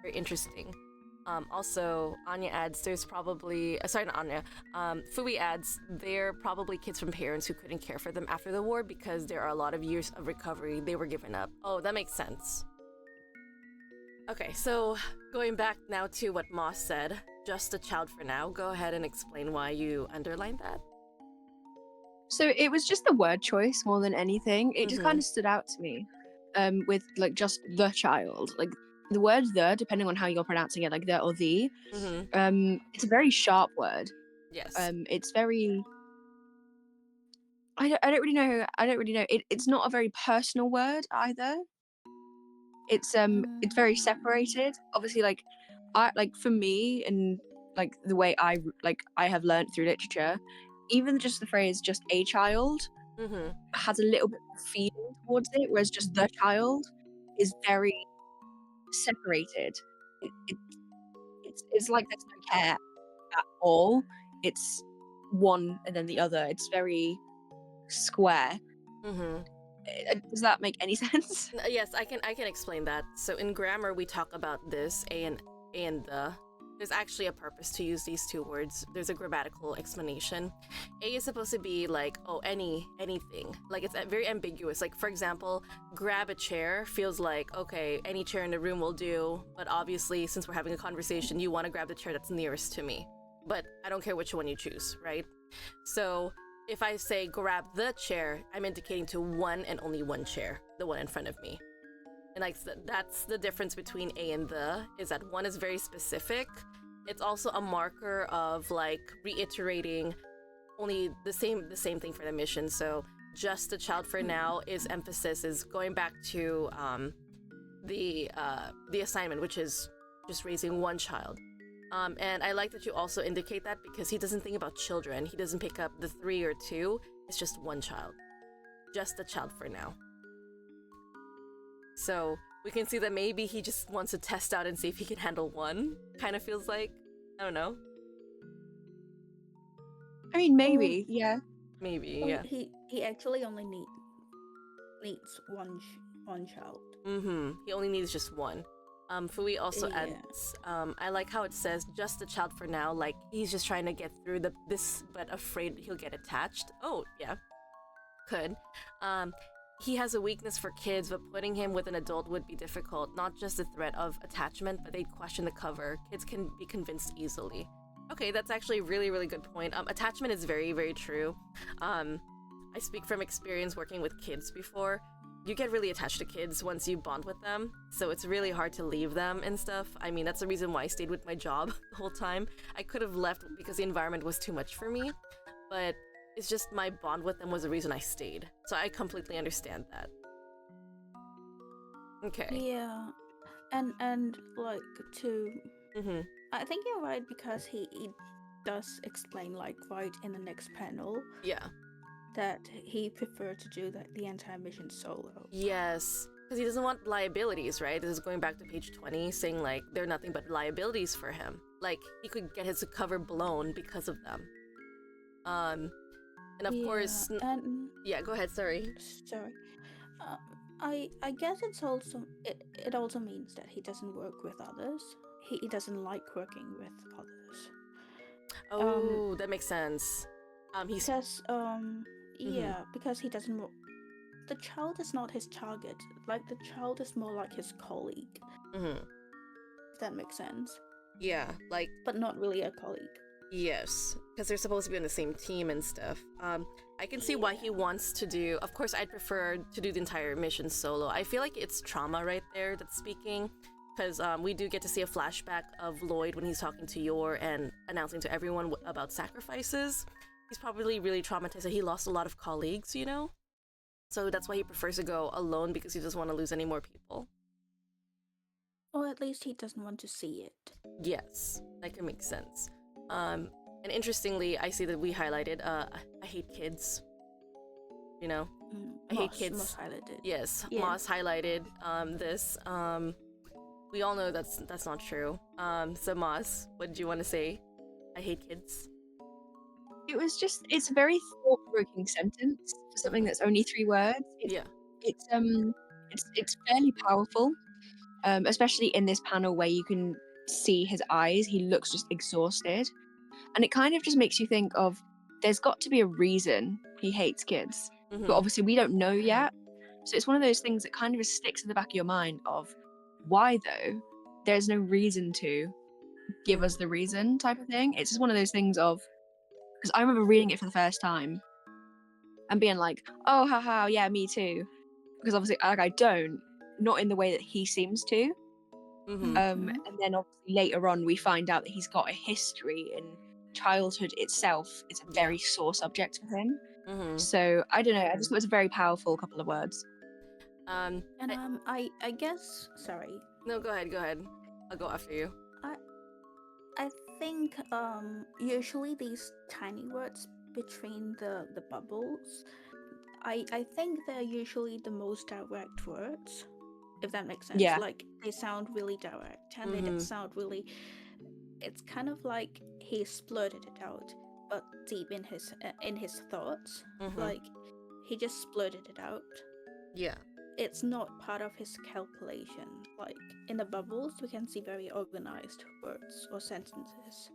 very interesting. Also, Ania adds, there's probably, sorry, not Ania, Fui adds, they're probably kids from parents who couldn't care for them after the war because there are a lot of years of recovery they were given up. Oh, that makes sense. Okay, so going back now to what Moss said, just a child for now, go ahead and explain why you underlined that.
So it was just the word choice more than anything. It just kind of stood out to me, with like just the child, like the word the, depending on how you're pronouncing it, like the or the. It's a very sharp word.
Yes.
It's very. I don't really know. It's not a very personal word either. It's very separated. Obviously, like for me and like the way I have learned through literature, even just the phrase "just a child" has a little bit of feeling towards it, whereas just the child is very separated. It's like there's no care at all. It's one and then the other. It's very square. Does that make any sense?
Yes, I can explain that. So in grammar, we talk about this, a and the. There's actually a purpose to use these 2 words. There's a grammatical explanation. A is supposed to be like, oh, anything. Like, it's very ambiguous. Like, for example, grab a chair feels like, okay, any chair in the room will do. But obviously, since we're having a conversation, you want to grab the chair that's nearest to me. But I don't care which one you choose, right? So if I say grab the chair, I'm indicating to one and only one chair, the one in front of me. And like that's the difference between a and the, is that one is very specific. It's also a marker of like reiterating only the same thing for the mission. So just a child for now is going back to the assignment, which is just raising one child. And I like that you also indicate that because he doesn't think about children. He doesn't pick up the 3 or 2. It's just one child. Just a child for now. So we can see that maybe he just wants to test out and see if he can handle 1. Kind of feels like. I don't know.
I mean, maybe, yeah.
Maybe,
well,
yeah.
He actually only needs one child.
He only needs just 1. Fui also adds, I like how it says just a child for now, like he's just trying to get through this, but afraid he'll get attached. Oh, yeah. Could. He has a weakness for kids, but putting him with an adult would be difficult. Not just the threat of attachment, but they'd question the cover. Kids can be convinced easily. Okay, that's actually a really, really good point. Attachment is very, very true. I speak from experience working with kids before. You get really attached to kids once you bond with them, so it's really hard to leave them and stuff. I mean, that's the reason why I stayed with my job the whole time. I could have left because the environment was too much for me, but it's just my bond with them was the reason I stayed. So I completely understand that. Okay.
Yeah, and like to,
Mm-hmm.
I think you're right because he does explain like right in the next panel
Yeah.
that he preferred to do the entire mission solo.
Yes. Because he doesn't want liabilities, right? This is going back to page 20, saying like they're nothing but liabilities for him. Like he could get his cover blown because of them. Um, and of
Yeah,
course,
and
yeah. Go ahead. Sorry.
sorry. Uh, I guess it also means that he doesn't work with others. He doesn't like working with others. Um,
Oh, that makes sense. He's.
because
Mm-hmm.
yeah, because he doesn't. The child is not his target. Like the child is more like his colleague.
Mm-hmm.
If that makes sense.
Yeah. Like
But not really a colleague.
yes, because they're supposed to be on the same team and stuff. I can see why he wants to do. Of course, I'd prefer to do the entire mission solo. I feel like it's trauma right there that's speaking, because we do get to see a flashback of Lloyd when he's talking to Yor and announcing to everyone about sacrifices. He's probably really traumatized. He lost a lot of colleagues, you know. So that's why he prefers to go alone because he doesn't want to lose any more people.
Or at least he doesn't want to see it.
Yes, that can make sense. And interestingly, I see that we highlighted, I hate kids. You know, I hate kids.
Moss highlighted.
Yes,
Yeah.
Moss highlighted this. We all know that's not true. So Moss, what did you want to say? I hate kids.
It's a very thought-provoking sentence for something that's only 3 words.
Yeah.
It's fairly powerful, especially in this panel where you can see his eyes. He looks just exhausted, and it kind of just makes you think of there's got to be a reason he hates kids,
Mm-hmm.
but obviously we don't know yet. So it's one of those things that kind of just sticks in the back of your mind of why though? There's no reason to give us the reason type of thing. It's just one of those things of because I remember reading it for the first time and being like, oh, haha, yeah, me too. Because obviously, like, I don't, not in the way that he seems to.
Mm-hmm.
And then obviously later on, we find out that he's got a history in childhood itself. It's a very sore subject for him.
Mm-hmm.
So I don't know. I just thought it was a very powerful couple of words.
And I guess sorry.
No, go ahead. Go ahead. I'll go after you.
I think usually these tiny words between the bubbles, I think they're usually the most direct words, if that makes sense.
Yeah.
Like they sound really direct and they sound really. It's kind of like he splurted it out, but deep in his thoughts, like he just splurted it out.
Yeah.
It's not part of his calculation. Like in the bubbles, we can see very organized words or sentences.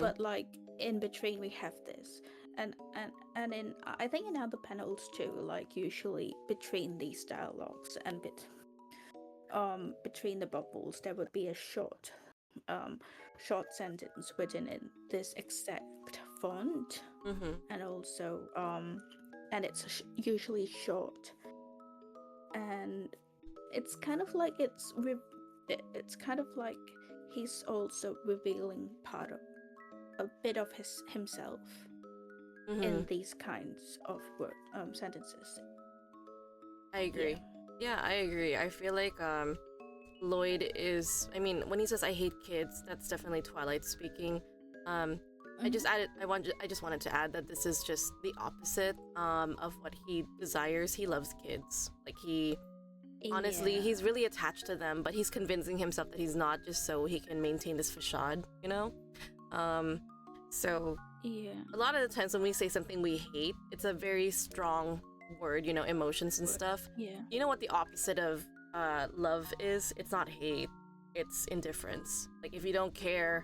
But like in between, we have this, and in I think in other panels too. Like usually between these dialogues and between the bubbles, there would be a short sentence written in this exact font, and also and it's usually short. And it's kind of like it's kind of like he's also revealing part of a bit of himself in these kinds of sentences.
I agree. Yeah, I agree. I feel like Lloyd is. I mean, when he says "I hate kids," that's definitely Twilight speaking. I just wanted to add that this is just the opposite of what he desires. He loves kids. Like honestly, he's really attached to them, but he's convincing himself that he's not, just so he can maintain this facade, you know? So a lot of the times when we say something we hate, it's a very strong word, you know, emotions and stuff.
Yeah.
You know what the opposite of love is? It's not hate, it's indifference. Like if you don't care,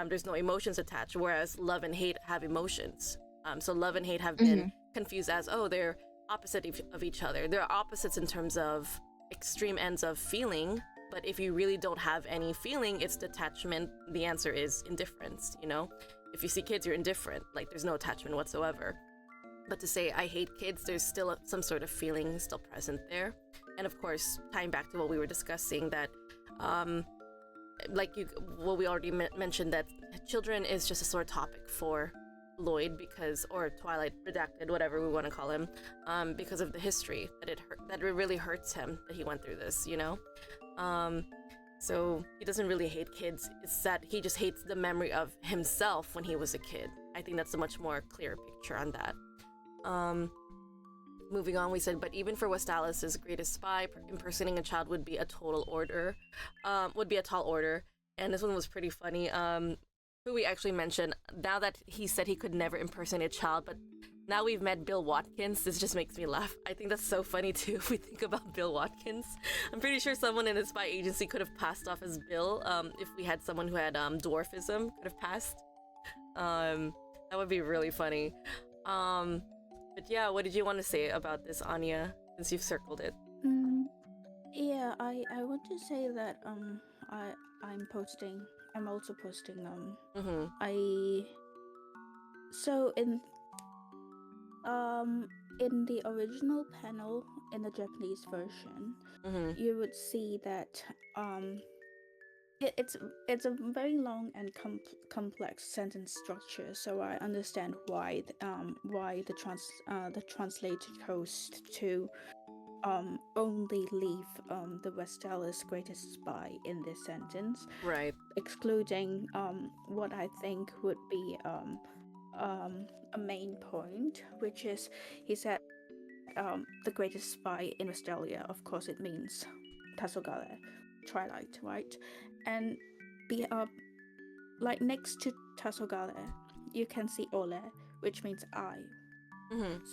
there's no emotions attached, whereas love and hate have emotions. So love and hate have been confused as, oh, they're opposite of each other. They're opposites in terms of extreme ends of feeling, but if you really don't have any feeling, it's detachment. The answer is indifference, you know? If you see kids, you're indifferent. Like there's no attachment whatsoever. But to say I hate kids, there's still some sort of feeling still present there. And of course, tying back to what we were discussing, that what we already mentioned, that children is just a sore topic for Lloyd because, or Twilight Redacted, whatever we want to call him, because of the history that it really hurts him that he went through this, you know. So he doesn't really hate kids. It's that he just hates the memory of himself when he was a kid. I think that's a much more clear picture on that. Moving on, we said, but even for Westalis' greatest spy, impersonating a child would be a tall order. And this one was pretty funny. Who we actually mentioned, now that he said he could never impersonate a child, but now we've met Bill Watkins, this just makes me laugh. I think that's so funny too if we think about Bill Watkins. I'm pretty sure someone in the spy agency could have passed off as Bill, if we had someone who had dwarfism, could have passed. That would be really funny. But yeah, what did you want to say about this, Ania, since you've circled it?
Yeah, I want to say that I'm also posting so in the original panel in the Japanese version, you would see that it's a very long and complex sentence structure. So I understand why the translator chose to only leave the Westalis greatest spy in this sentence,
right?
Excluding what I think would be a main point, which is he said the greatest spy in Westalia. Of course, it means 𝕝𝕗𝕗𝕚, Twilight, right? And like next to 𝕝𝕗𝕗𝕚, you can see 𝕝𝕚, which means I.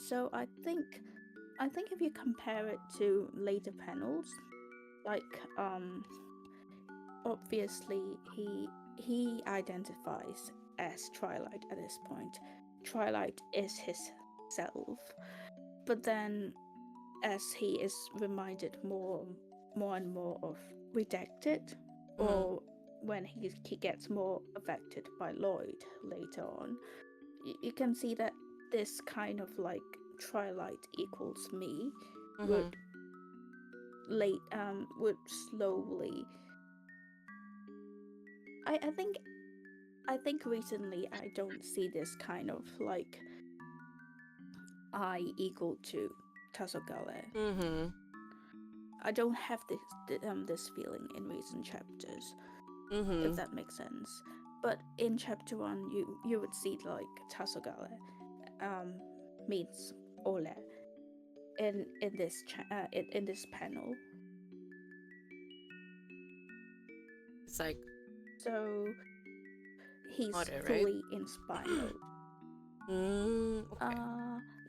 So I think if you compare it to later panels, like obviously he identifies as Twilight at this point. Twilight is his self, but then as he is reminded more and more of Redacted, or when he gets more affected by Lloyd later on, you can see that this kind of like Twilight equals me would slowly. I think recently I don't see this kind of like I equal to 𝕝𝕗𝕗𝕚. I don't have this feeling in recent chapters, if that makes sense. But in chapter 1, you would see like 𝕝𝕗𝕗𝕚 meets 𝕝𝕚 in this panel.
It's like,
so he's
order,
fully in spy mode.
Okay.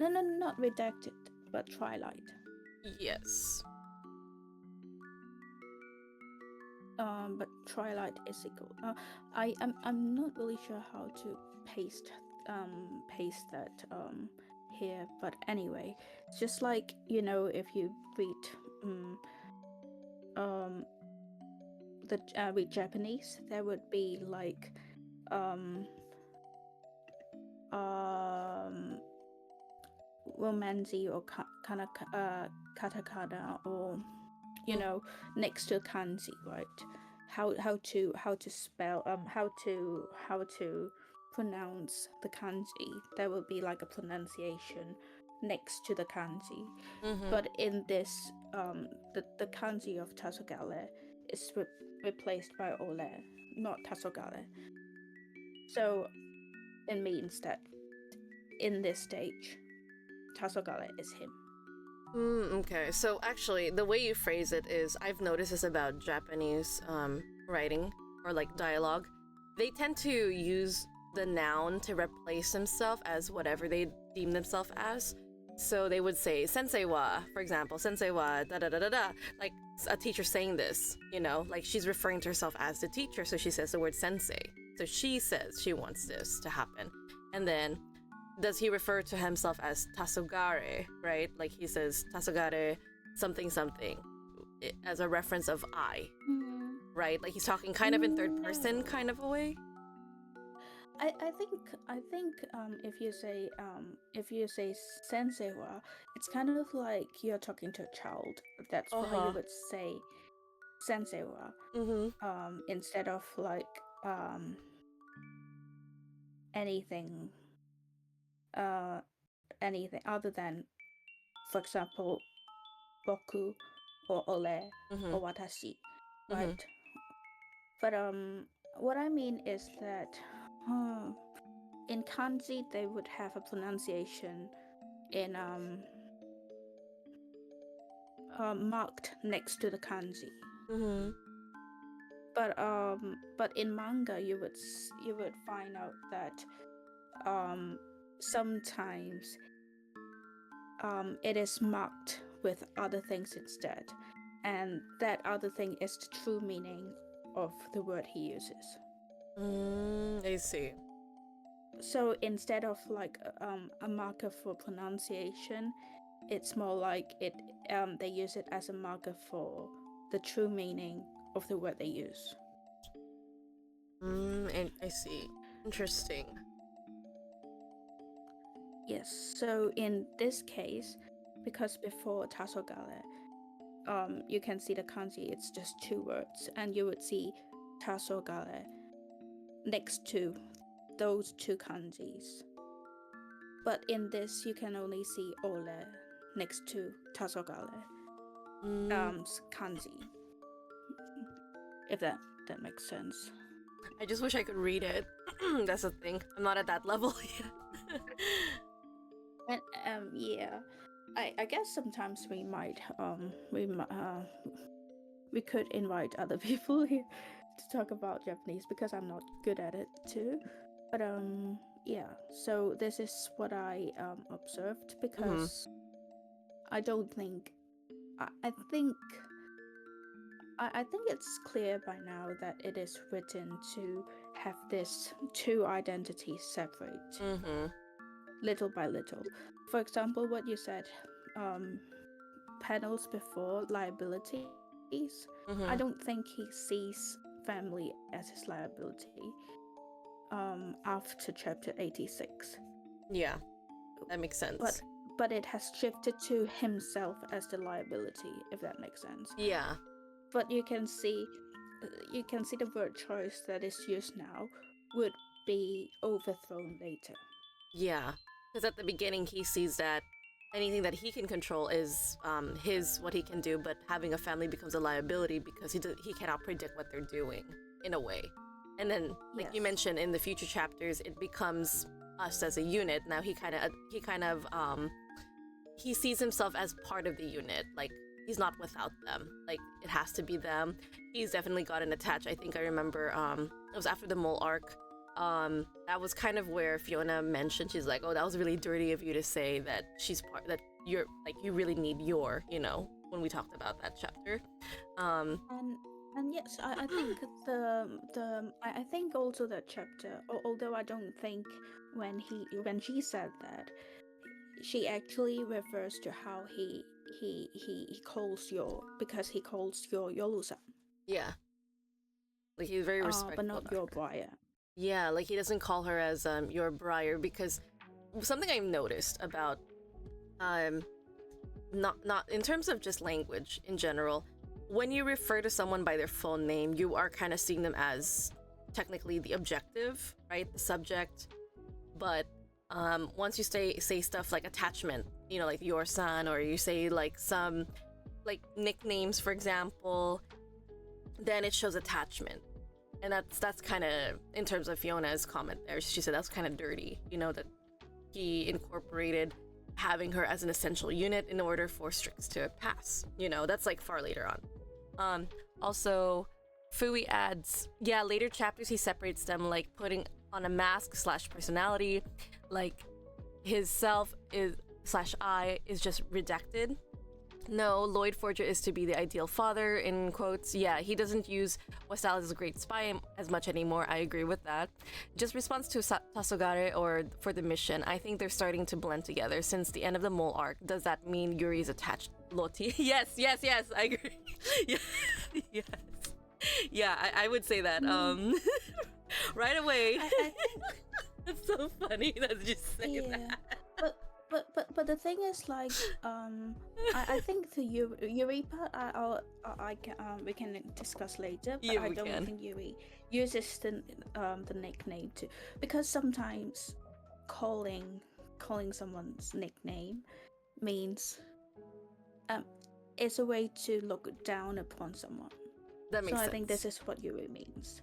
No, not Redacted, but Twilight.
Yes.
But Twilight is equal. I'm not really sure how to paste that here, but anyway, it's just like, you know, if you read read Japanese, there would be like romanzi or katakana, or you know, next to kanji, right? How to spell how to pronounce the kanji. There will be like a pronunciation next to the kanji. But in this the kanji of 𝕝𝕗𝕗𝕚 is replaced by 𝕝𝕚, not 𝕝𝕗𝕗𝕚. So it means that in this stage 𝕝𝕗𝕗𝕚 is him.
Okay, so actually, the way you phrase it is, I've noticed this about Japanese writing or like dialogue. They tend to use the noun to replace themselves as whatever they deem themselves as. So they would say sensei wa, for example, sensei wa da da da da da, like a teacher saying this, you know, like she's referring to herself as the teacher, so she says the word sensei. So she says she wants this to happen, and then does he refer to himself as 𝕝𝕗𝕗𝕚, right? Like he says 𝕝𝕗𝕗𝕚 something something as a reference of I, right? Like he's talking kind of in third person kind of a way.
I think if you say sensei wa, it's kind of like you're talking to a child. That's why you would say sensei wa instead of like anything anything other than, for example, boku or ole or watashi, right? But what I mean is that in kanji they would have a pronunciation in marked next to the kanji. But in manga you would find out that sometimes it is marked with other things instead, and that other thing is the true meaning of the word he uses.
I see.
So instead of like a marker for pronunciation, it's more like they use it as a marker for the true meaning of the word they use.
And I see. Interesting.
Yes, so in this case, because before tasogale, you can see the kanji, it's just 2 words, and you would see tasogale next to those 2 kanjis. But in this, you can only see ole next to tasogale kanji. If that makes sense.
I just wish I could read it. That's the thing. I'm not at that level yet.
And yeah, I guess sometimes we might we could invite other people here to talk about Japanese, because I'm not good at it too. But yeah, so this is what I observed, because I don't think I think it's clear by now that it is written to have this 2 identities separate, little by little. For example, what you said, panels before liabilities. I don't think he sees family as his liability after chapter 86.
Yeah, that makes sense.
But it has shifted to himself as the liability, if that makes sense.
Yeah.
But you can see the word choice that is used now would be overthrown later.
Yeah, because at the beginning he sees that anything that he can control is what he can do, but having a family becomes a liability because he cannot predict what they're doing in a way. And then, like you mentioned, in the future chapters, it becomes us as a unit. Now he sees himself as part of the unit. Like, he's not without them. Like, it has to be them. He's definitely gotten attached. I think I remember it was after the mole arc. That was kind of where Fiona mentioned, she's like, oh, that was really dirty of you to say that she's part, that you're like, you really need your, when we talked about that chapter.
And yes, I think I think also that chapter, although I don't think when she said that, she actually refers to how he calls your, because he calls your Yolu-san.
Yeah. Like, he's very respectful.
But not your Briar.
Yeah, like, he doesn't call her as your Briar, because something I've noticed about not in terms of just language in general, when you refer to someone by their full name, you are kind of seeing them as technically the objective, right? The subject. But once you say stuff like attachment, like your son, or you say like some like nicknames, for example, then it shows attachment. And that's kind of, in terms of Fiona's comment there, she said that's kind of dirty, that he incorporated having her as an essential unit in order for Strix to pass. That's like far later on. Also, Fui adds, yeah, later chapters he separates them, like putting on a mask / personality, like his self is / I is just redacted. No, Lloyd Forger is to be the ideal father, in quotes. Yeah, he doesn't use Westall as a great spy as much anymore. I agree with that. Just response to Tasogare or for the mission. I think they're starting to blend together since the end of the mole arc. Does that mean Yuri's attached Loti? Yes, I agree. Yeah, yes. Yeah, I would say that. Right away. It's so funny that you say that.
But the thing is, like, I think the Yuri part, we can discuss later. But I don't think Yuri uses the nickname too, because sometimes calling calling someone's nickname means it's a way to look down upon someone.
That makes
so
sense.
I think this is what Yuri means.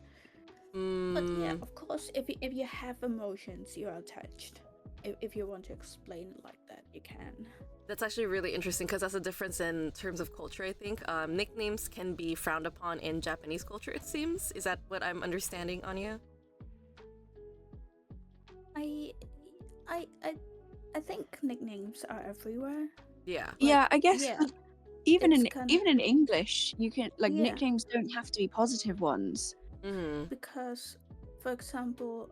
But yeah, of course, if you have emotions, you are attached. If you want to explain it like that, you can.
That's actually really interesting because that's a difference in terms of culture, I think. Nicknames can be frowned upon in Japanese culture, it seems. Is that what I'm understanding, Ania?
I think nicknames are everywhere.
Yeah.
Yeah, I guess
yeah,
even
it's
in
kinda-
even in English, you can like
Yeah.
nicknames don't have to be positive ones.
Mm-hmm.
Because, for example,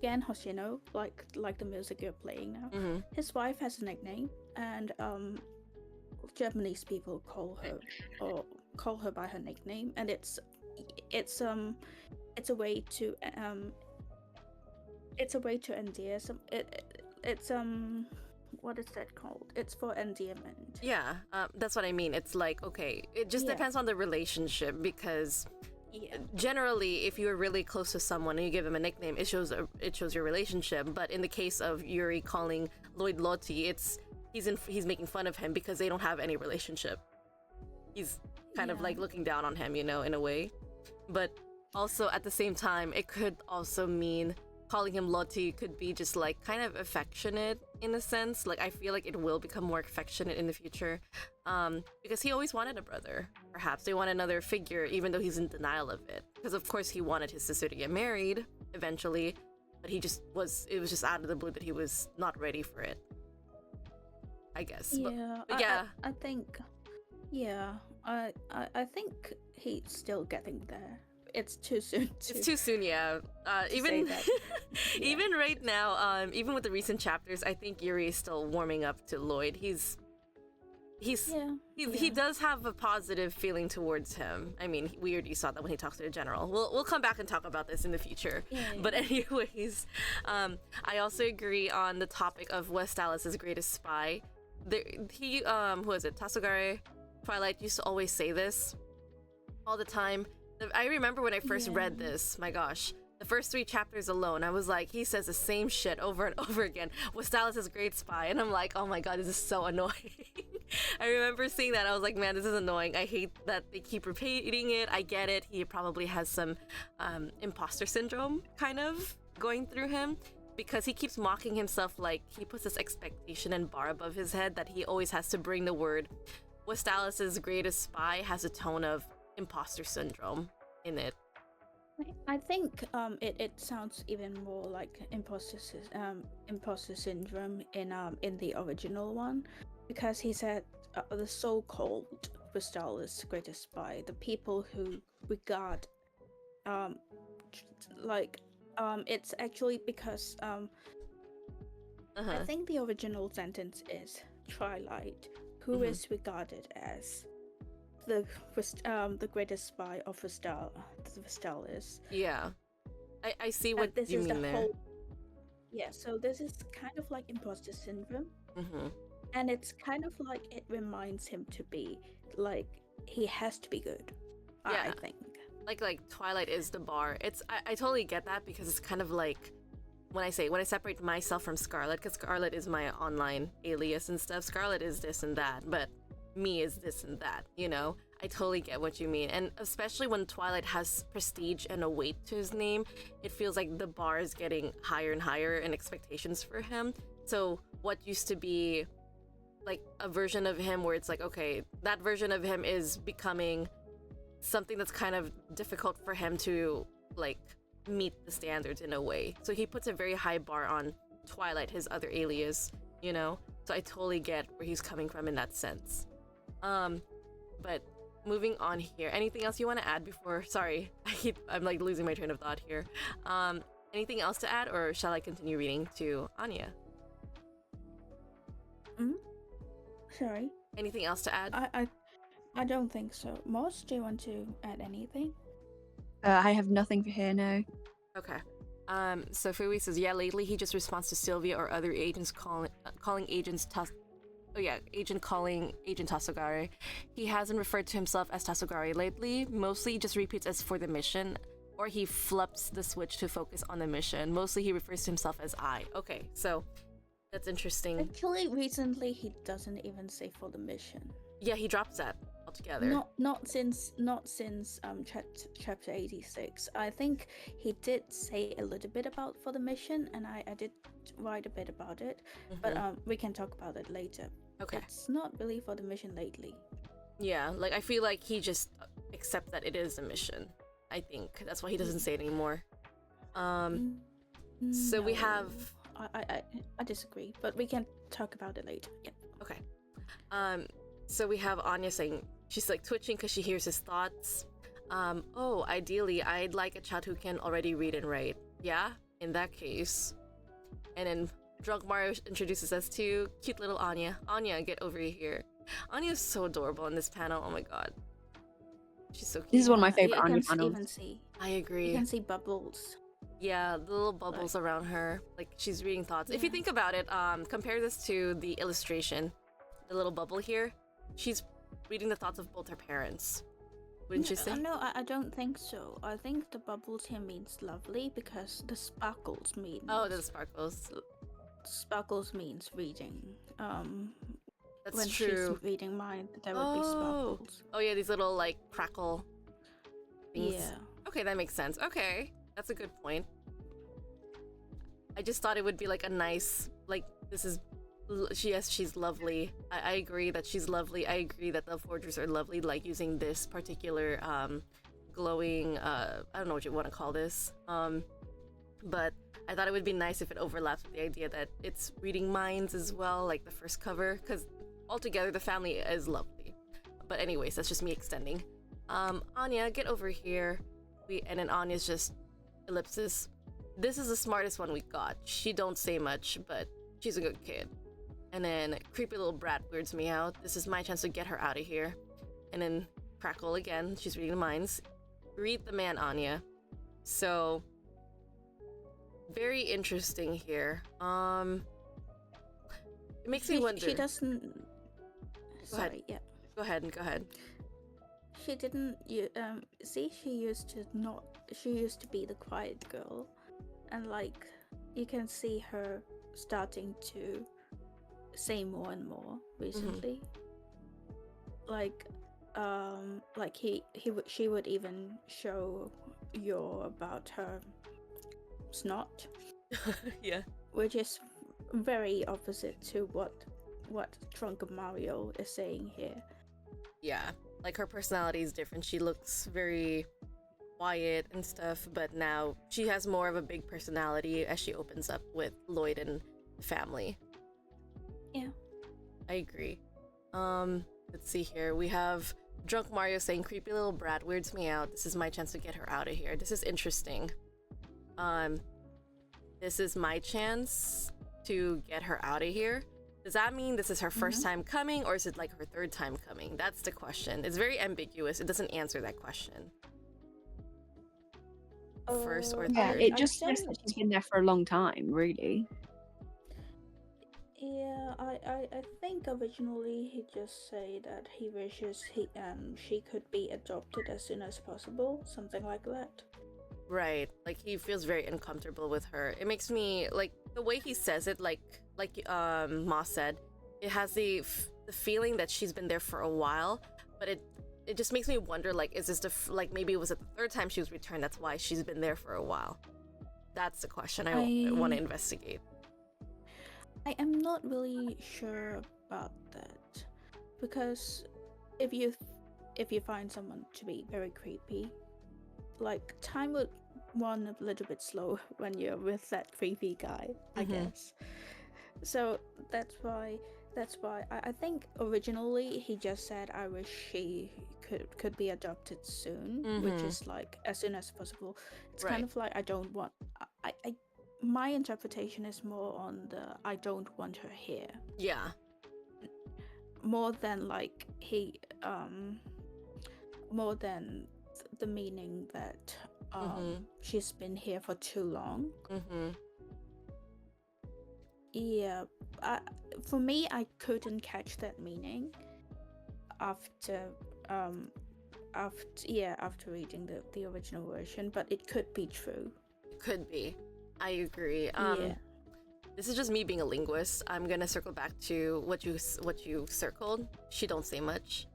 Gen Hoshino, like the music you're playing now,
Mm-hmm.
his wife has a nickname, and Japanese people call her by her nickname, and it's a way to endear some it's what is that called? It's for endearment.
Yeah, that's what I mean. It's like, okay, it just
Yeah.
depends on the relationship because
Yeah.
generally, if you're really close to someone and you give them a nickname, it shows your relationship. But in the case of Yuri calling Lloyd Loti, he's making fun of him because they don't have any relationship. He's kind of
Yeah.
like looking down on him, in a way. But also at the same time, it could also mean calling him Loti could be just like kind of affectionate in a sense. Like I feel like it will become more affectionate in the future, because he always wanted a brother. Perhaps they want another figure, even though he's in denial of it. Because of course he wanted his sister to get married eventually, but it was just out of the blue that he was not ready for it, I guess.
Yeah.
But yeah.
I think. Yeah. I think he's still getting there. It's too soon.
It's too soon, yeah. Even
say that. Yeah.
even right now, even with the recent chapters, I think Yuri is still warming up to Lloyd. He does have a positive feeling towards him. I mean, we already saw that when he talks to the general. We'll come back and talk about this in the future.
Yeah.
But anyways, I also agree on the topic of West Alice's greatest spy. Who is it? Tasugare Twilight used to always say this all the time. I remember when I first read this, my gosh, the first 3 chapters alone, I was like, he says the same shit over and over again. Westalis is a great spy. And I'm like, oh my god, this is so annoying. I remember seeing that. I was like, man, this is annoying. I hate that they keep repeating it. I get it. He probably has some imposter syndrome kind of going through him because he keeps mocking himself. Like he puts this expectation and bar above his head that he always has to bring the word. Westalis's greatest spy has a tone of imposter syndrome in it.
I think it sounds even more like imposter syndrome in the original one, because he said the so-called Crystallis greatest spy, the people who regard it's actually because I think the original sentence is Twilight, who is regarded as the greatest spy of Crystallis.
Yeah, I see what
this
you
is
mean
the
there.
whole. Yeah, so this is kind of like imposter syndrome, and it's kind of like it reminds him to be like he has to be good.
Yeah.
I think.
Like Twilight is the bar. I totally get that because it's kind of like when I separate myself from Scarlet, because Scarlet is my online alias and stuff. Scarlet is this and that, but me is this and that, I totally get what you mean. And especially when Twilight has prestige and a weight to his name, it feels like the bar is getting higher and higher in expectations for him. So what used to be like a version of him where it's like, okay, that version of him is becoming something that's kind of difficult for him to like meet the standards in a way. So he puts a very high bar on Twilight, his other alias, So I totally get where he's coming from in that sense. But moving on here, anything else you want to add before? Sorry, I'm like losing my train of thought here. Anything else to add, or shall I continue reading to Ania?
Sorry.
Anything else to add?
I don't think so. Moss, do you want to add anything?
I have nothing for here now.
Okay. So Fui says, yeah, lately he just responds to Sylvia or other agents calling agents agent calling Agent Tasugare. He hasn't referred to himself as Tasugare lately. Mostly just repeats as for the mission. or he flips the switch to focus on the mission. Mostly he refers to himself as I. Okay, so that's interesting.
Actually, recently he doesn't even say for the mission.
Yeah, he drops that altogether.
Not since chapter 86. I think he did say a little bit about for the mission, and I did write a bit about it, but we can talk about it later.
Okay.
It's not really for the mission lately.
Yeah, like I feel like he just accepts that it is a mission. I think that's why he doesn't say it anymore. So we have.
I disagree, but we can talk about it later. Yeah.
Okay. So we have Ania saying she's like twitching because she hears his thoughts. Oh, ideally, I'd like a child who can already read and write. Yeah, in that case. And then Drunk Mario introduces us to cute little Ania. Ania, get over here. Ania is so adorable in this panel. Oh my god. She's so cute.
This is one of my favorite
You
Ania
can
panels.
even see.
I agree.
You can see bubbles.
Yeah, the little bubbles around her. Like, she's reading thoughts. If you think about it, compare this to the illustration. The little bubble here. She's reading the thoughts of both her parents. Wouldn't you say?
No, I don't think so. I think the bubbles here means lovely because the sparkles mean...
Oh, the sparkles.
Sparkles means reading.
That's
when
true.
she's reading mine, there would be sparkles.
Oh yeah, these little like crackle things.
Yeah.
Okay, that makes sense. Okay, that's a good point. I just thought it would be like a nice, like, this is, she's lovely. I agree that she's lovely. I agree that the forgers are lovely, like using this particular glowing, I don't know what you want to call this. But I thought it would be nice if it overlaps with the idea that it's reading minds as well, like the first cover, because altogether the family is lovely. But anyways, that's just me extending. Ania, get over here. And then Anya's just ellipsis. This is the smartest one we got. She don't say much, but she's a good kid. And then creepy little brat weirds me out. This is my chance to get her out of here. And then crackle again. She's reading the minds. Read the man, Ania. So very interesting here. It makes me wonder.
She doesn't.
Go ahead.
Sorry. Yeah.
Go ahead.
She didn't. See, she used to be the quiet girl, and like you can see her starting to say more and more recently. She would even show you about her snot.
Yeah.
Which is very opposite to what Drunk Mario is saying here.
Yeah. Like her personality is different. She looks very quiet and stuff, but now she has more of a big personality as she opens up with Lloyd and the family.
Yeah.
I agree. Let's see here. We have Drunk Mario saying creepy little brat weirds me out. This is my chance to get her out of here. This is interesting. This is my chance to get her out of here. Does that mean this is her first time coming, or is it like her third time coming? That's the question. It's very ambiguous. It doesn't answer that question. First or third?
Yeah, it just says that she's been there for a long time, really.
Yeah, I think originally he just said that he wishes she could be adopted as soon as possible, something like that.
Right, like he feels very uncomfortable with her. It makes me like the way he says it, like Moss said, it has the feeling that she's been there for a while, but it just makes me wonder, like, is this like maybe it was it the third time she was returned, that's why she's been there for a while. That's the question I want to investigate.
I am not really sure about that, because if you find someone to be very creepy, like time would run a little bit slow when you're with that creepy guy, I guess. So that's why I think originally he just said, I wish she could be adopted soon, which is like as soon as possible. It's kind of like I don't want my interpretation is more on the I don't want her here. Yeah. More than like more than the meaning that she's been here for too long. Yeah, for me, I couldn't catch that meaning after after reading the original version, but it could be true.
Could be. I agree.
Yeah.
This is just me being a linguist. I'm gonna circle back to what you circled. She don't say much.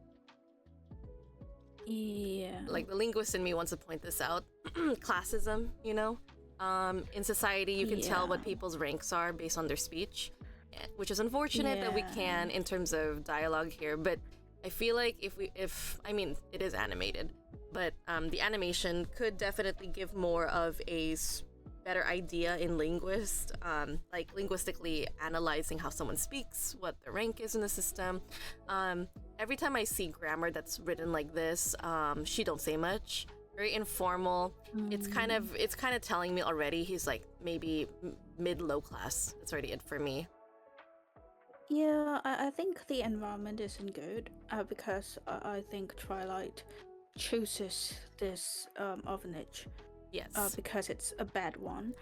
Yeah.
Like the linguist in me wants to point this out. Classism, you know? In society, you can tell what people's ranks are based on their speech, which is unfortunate that we can in terms of dialogue here. But I feel like if I mean, it is animated, but the animation could definitely give more of a better idea in like linguistically analyzing how someone speaks, what their rank is in the system. Every time I see grammar that's written like this, she don't say much, very informal. It's kind of telling me already he's like maybe mid-low class. That's already it for me.
Yeah, I think the environment isn't good because I think Twilight chooses this orphanage.
Yes.
Because it's a bad one,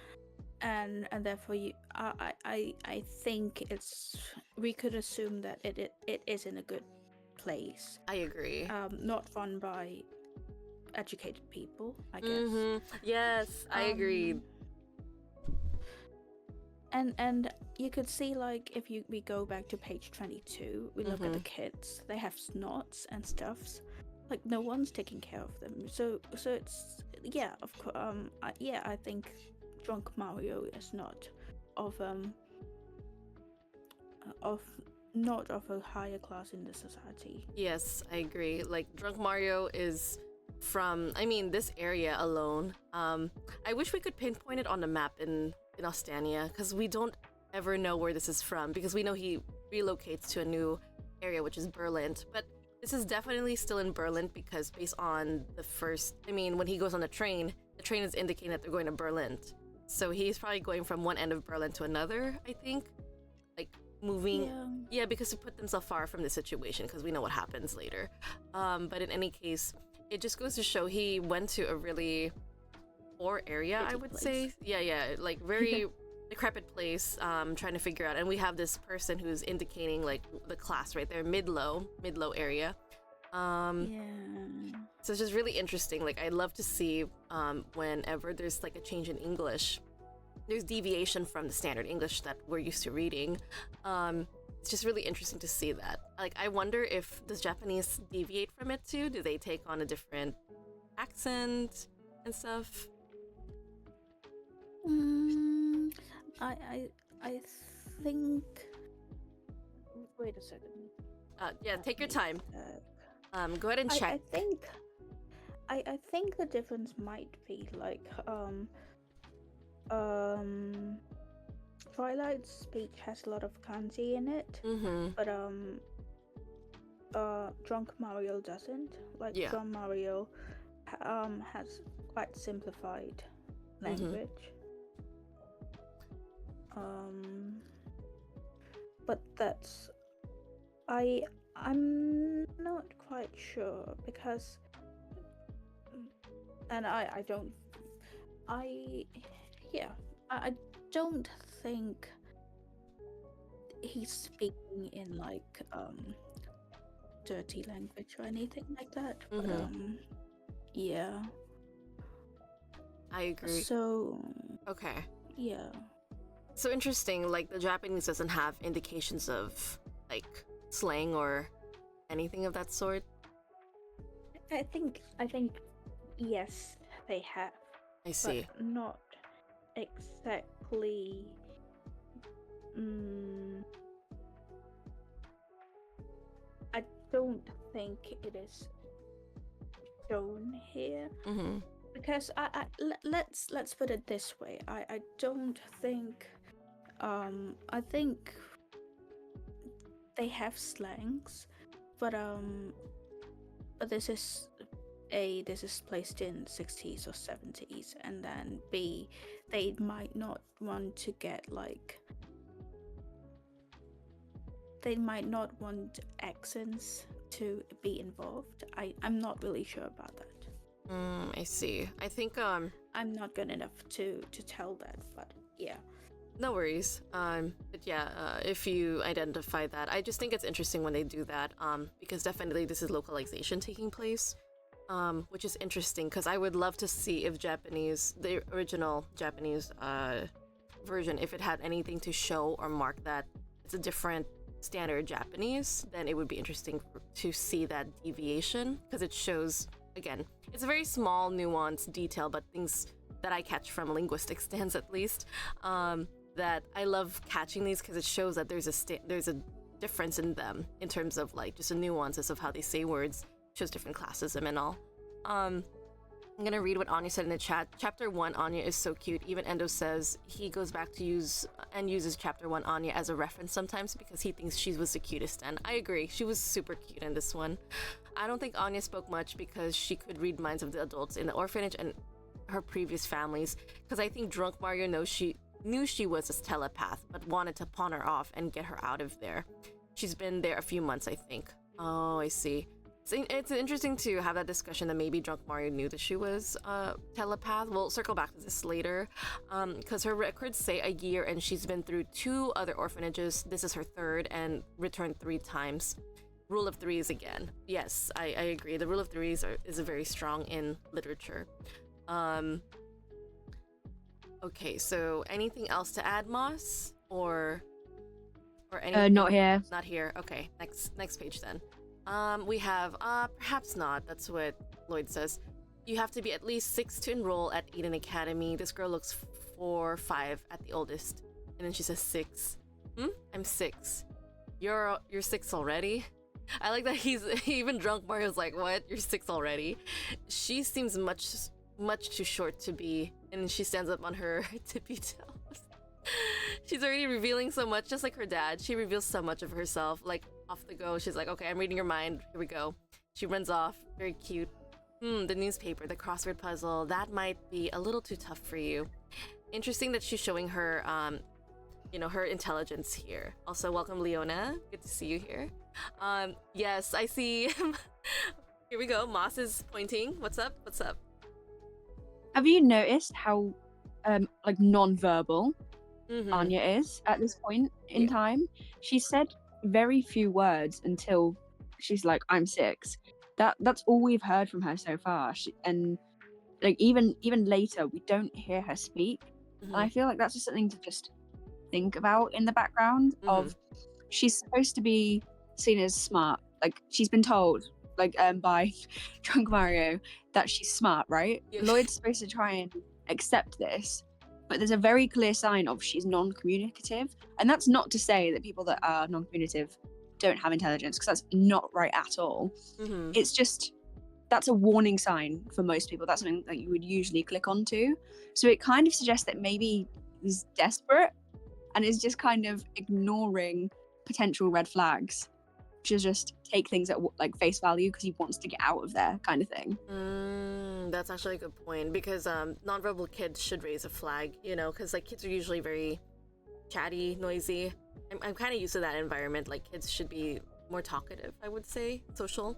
and therefore I think we could assume that it is in a good place.
I agree.
Not run by educated people, I guess.
Yes, I agree.
And you could see, like, if we go back to page 22, we look at the kids. They have snots and stuffs. Like, no one's taking care of them. So it's of course. I think Drunk Mario is not of a higher class in the society.
Yes, I agree. Like Drunk Mario is from, I mean, this area alone. I wish we could pinpoint it on the map in Ostania, because we don't ever know where this is from, because we know he relocates to a new area, which is Berlin. But this is definitely still in Berlin, because based on when he goes on the train is indicating that they're going to Berlin. So he's probably going from one end of Berlin to another, I think. Like moving, because to put themselves far from the situation, because we know what happens later. But in any case, it just goes to show he went to a really poor area, I would say. Like very decrepit place, trying to figure out. And we have this person who's indicating like the class right there, mid-low area. So it's just really interesting. Like, I'd love to see whenever there's like a change in English, there's deviation from the standard English that we're used to reading. It's just really interesting to see that. Like, I wonder if does Japanese deviate from it too? Do they take on a different accent and stuff?
I think. Wait a second.
Take your time. Go ahead and check.
I think the difference might be like Twilight's speech has a lot of kanji in it, but Drunk Mario doesn't. Like Drunk Mario has quite simplified language. But that's I'm not quite sure because I don't think he's speaking in like dirty language or anything like that. But
I agree.
So
okay.
Yeah.
So interesting, like the Japanese doesn't have indications of like slang or anything of that sort.
I think yes, they have.
I see.
But not exactly. I don't think it is shown here. Because let's put it this way. I don't think. I think they have slangs, but this is placed in 60s or 70s, and then B, they might not want to get like. They might not want accents to be involved. I'm not really sure about that.
I see. I think
I'm not good enough to tell that, but yeah.
No worries. But yeah, if you identify that, I just think it's interesting when they do that. Because definitely this is localization taking place. which is interesting because I would love to see if the original Japanese version, if it had anything to show or mark that it's a different standard Japanese, then it would be interesting to see that deviation, because it shows, again, it's a very small nuanced detail, but things that I catch from linguistic stands at least, that I love catching these because it shows that there's a difference in them in terms of like just the nuances of how they say words, shows different classism and all. I'm gonna read what Ania said in the chat. Chapter 1 Ania is so cute. Even Endo says he goes back to uses Chapter 1 Ania as a reference sometimes because he thinks she was the cutest, and I agree. She was super cute in this one. I don't think Ania spoke much because she could read minds of the adults in the orphanage and her previous families, because I think Drunk Mario knew she was a telepath but wanted to pawn her off and get her out of there. She's been there a few months, I think. Oh, I see. It's interesting to have that discussion that maybe Drunk Mario knew that she was a telepath. We'll circle back to this later, because her records say a year and she's been through 2 other orphanages. This is her 3rd and returned 3 times. Rule of threes again. Yes, I agree. The rule of threes is very strong in literature. Okay, so anything else to add, Moss? Or anything?
Not here.
Not here. Okay, next page then. We have, perhaps not. That's what Lloyd says. You have to be at least 6 to enroll at Eden Academy. This girl looks 4 or 5 at the oldest. And then she says 6. I'm 6. You're 6 already? I like that even Drunk Mario's like, what? You're 6 already? She seems much too short to be, and she stands up on her tippy toes. She's already revealing so much, just like her dad. She reveals so much of herself, like off the go. She's like, okay, I'm reading your mind. Here we go. She runs off. Very cute. The newspaper, the crossword puzzle, that might be a little too tough for you. Interesting that she's showing her, her intelligence here. Also, welcome, Leona. Good to see you here. Yes, I see. Here we go. Moss is pointing. What's up? What's up?
Have you noticed how, non-verbal Ania is at this point in time? She said very few words until she's like, I'm 6. That's all we've heard from her so far. And like even later, we don't hear her speak. And I feel like that's just something to just think about in the background of, she's supposed to be seen as smart. Like, she's been told, by Drunk Mario that she's smart, right?
Yeah.
Lloyd's supposed to try and accept this, but there's a very clear sign of she's non-communicative. And that's not to say that people that are non-communicative don't have intelligence, because that's not right at all. It's just, that's a warning sign for most people. That's something that you would usually click onto. So it kind of suggests that maybe he's desperate and is just kind of ignoring potential red flags to just take things at face value because he wants to get out of there, kind of thing.
That's actually a good point, because nonverbal kids should raise a flag, because kids are usually very chatty, noisy. I'm kind of used to that environment. Like, kids should be more talkative, I would say, social.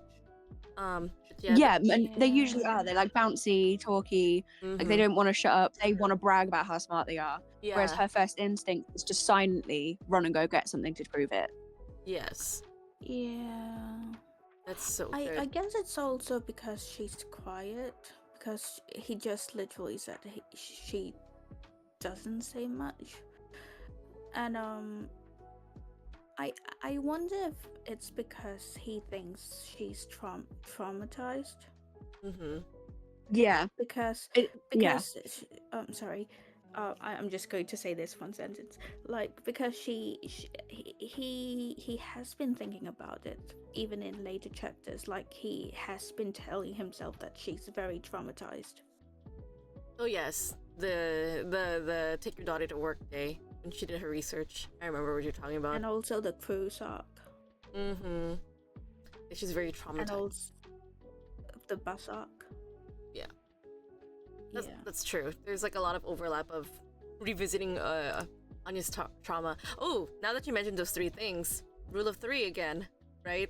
And they usually are. They're bouncy, talky. Like, they don't want to shut up. They want to brag about how smart they are.
Yeah. Whereas her first instinct is just silently run and go get something to prove it.
Yes.
Yeah.
That's so good.
I guess it's also because she's quiet, because he just literally said she doesn't say much. And I wonder if it's because he thinks she's traumatized. Yeah. Because I'm just going to say this one sentence. Because he has been thinking about it, even in later chapters. He has been telling himself that she's very traumatized.
Oh yes, the take your daughter to work day when she did her research. I remember what you're talking about.
And also the cruise arc.
She's very traumatized.
And also the bus arc.
That's true. There's a lot of overlap of revisiting Ania's trauma. Oh, now that you mentioned those 3 things, rule of 3 again, right?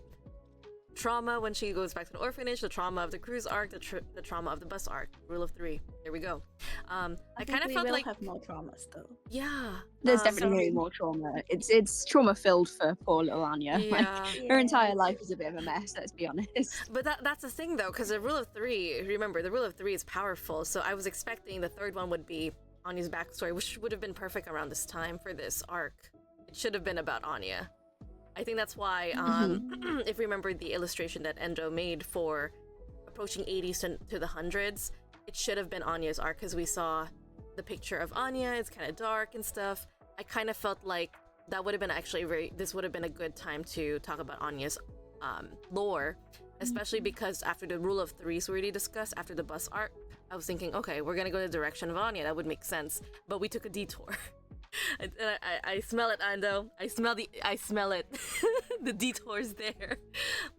trauma when she goes back to the orphanage, the trauma of the cruise arc, the trauma of the bus arc. Rule of 3. There we go. I kind of felt like
have more traumas though.
yeah.
There's definitely gonna be more trauma. It's trauma filled for poor little Anya. Like,
Yeah.
her entire life is a bit of a mess. Let's be honest.
But that's the thing though, because the rule of 3. Remember, the rule of 3 is powerful. So I was expecting the third one would be Anya's backstory, which would have been perfect around this time for this arc. It should have been about Anya. I think that's why, if you remember the illustration that Endo made for approaching 80s to the 100s, it should have been Anya's arc, because we saw the picture of Anya. It's kind of dark and stuff. I kind of felt like that would have been actually this would have been a good time to talk about Anya's lore, especially because after the rule of 3s we already discussed, after the bus arc, I was thinking, okay, we're gonna go the direction of Anya. That would make sense, but we took a detour. I smell it, Ando. I smell it. The detours there.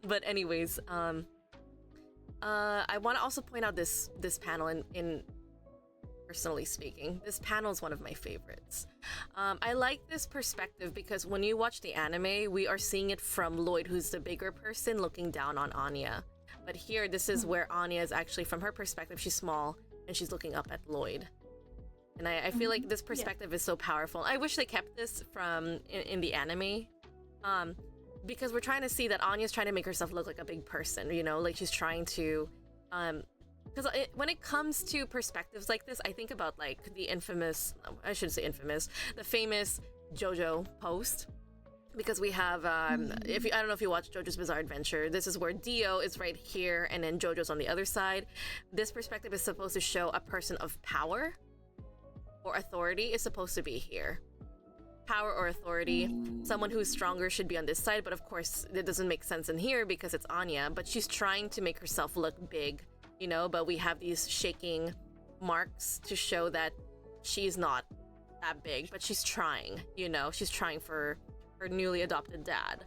But anyways, I want to also point out this panel in personally speaking, this panel is one of my favorites. I like this perspective because when you watch the anime, we are seeing it from Lloyd, who's the bigger person, looking down on Anya. But here, this is where Anya is actually, from her perspective, she's small and she's looking up at Lloyd. And I feel like this perspective is so powerful. I wish they kept this from in the anime, because we're trying to see that Anya's trying to make herself look like a big person, you know, like she's trying to, because when it comes to perspectives like this, I think about like the infamous, I shouldn't say infamous, the famous JoJo post, because we have, I don't know if you watch JoJo's Bizarre Adventure, this is where Dio is right here and then JoJo's on the other side. This perspective is supposed to show a person of power or authority is supposed to be here. Power or authority, someone who's stronger should be on this side, but of course it doesn't make sense in here because it's Anya, but she's trying to make herself look big, you know, but we have these shaking marks to show that she's not that big, but she's trying, you know, she's trying for her newly adopted dad.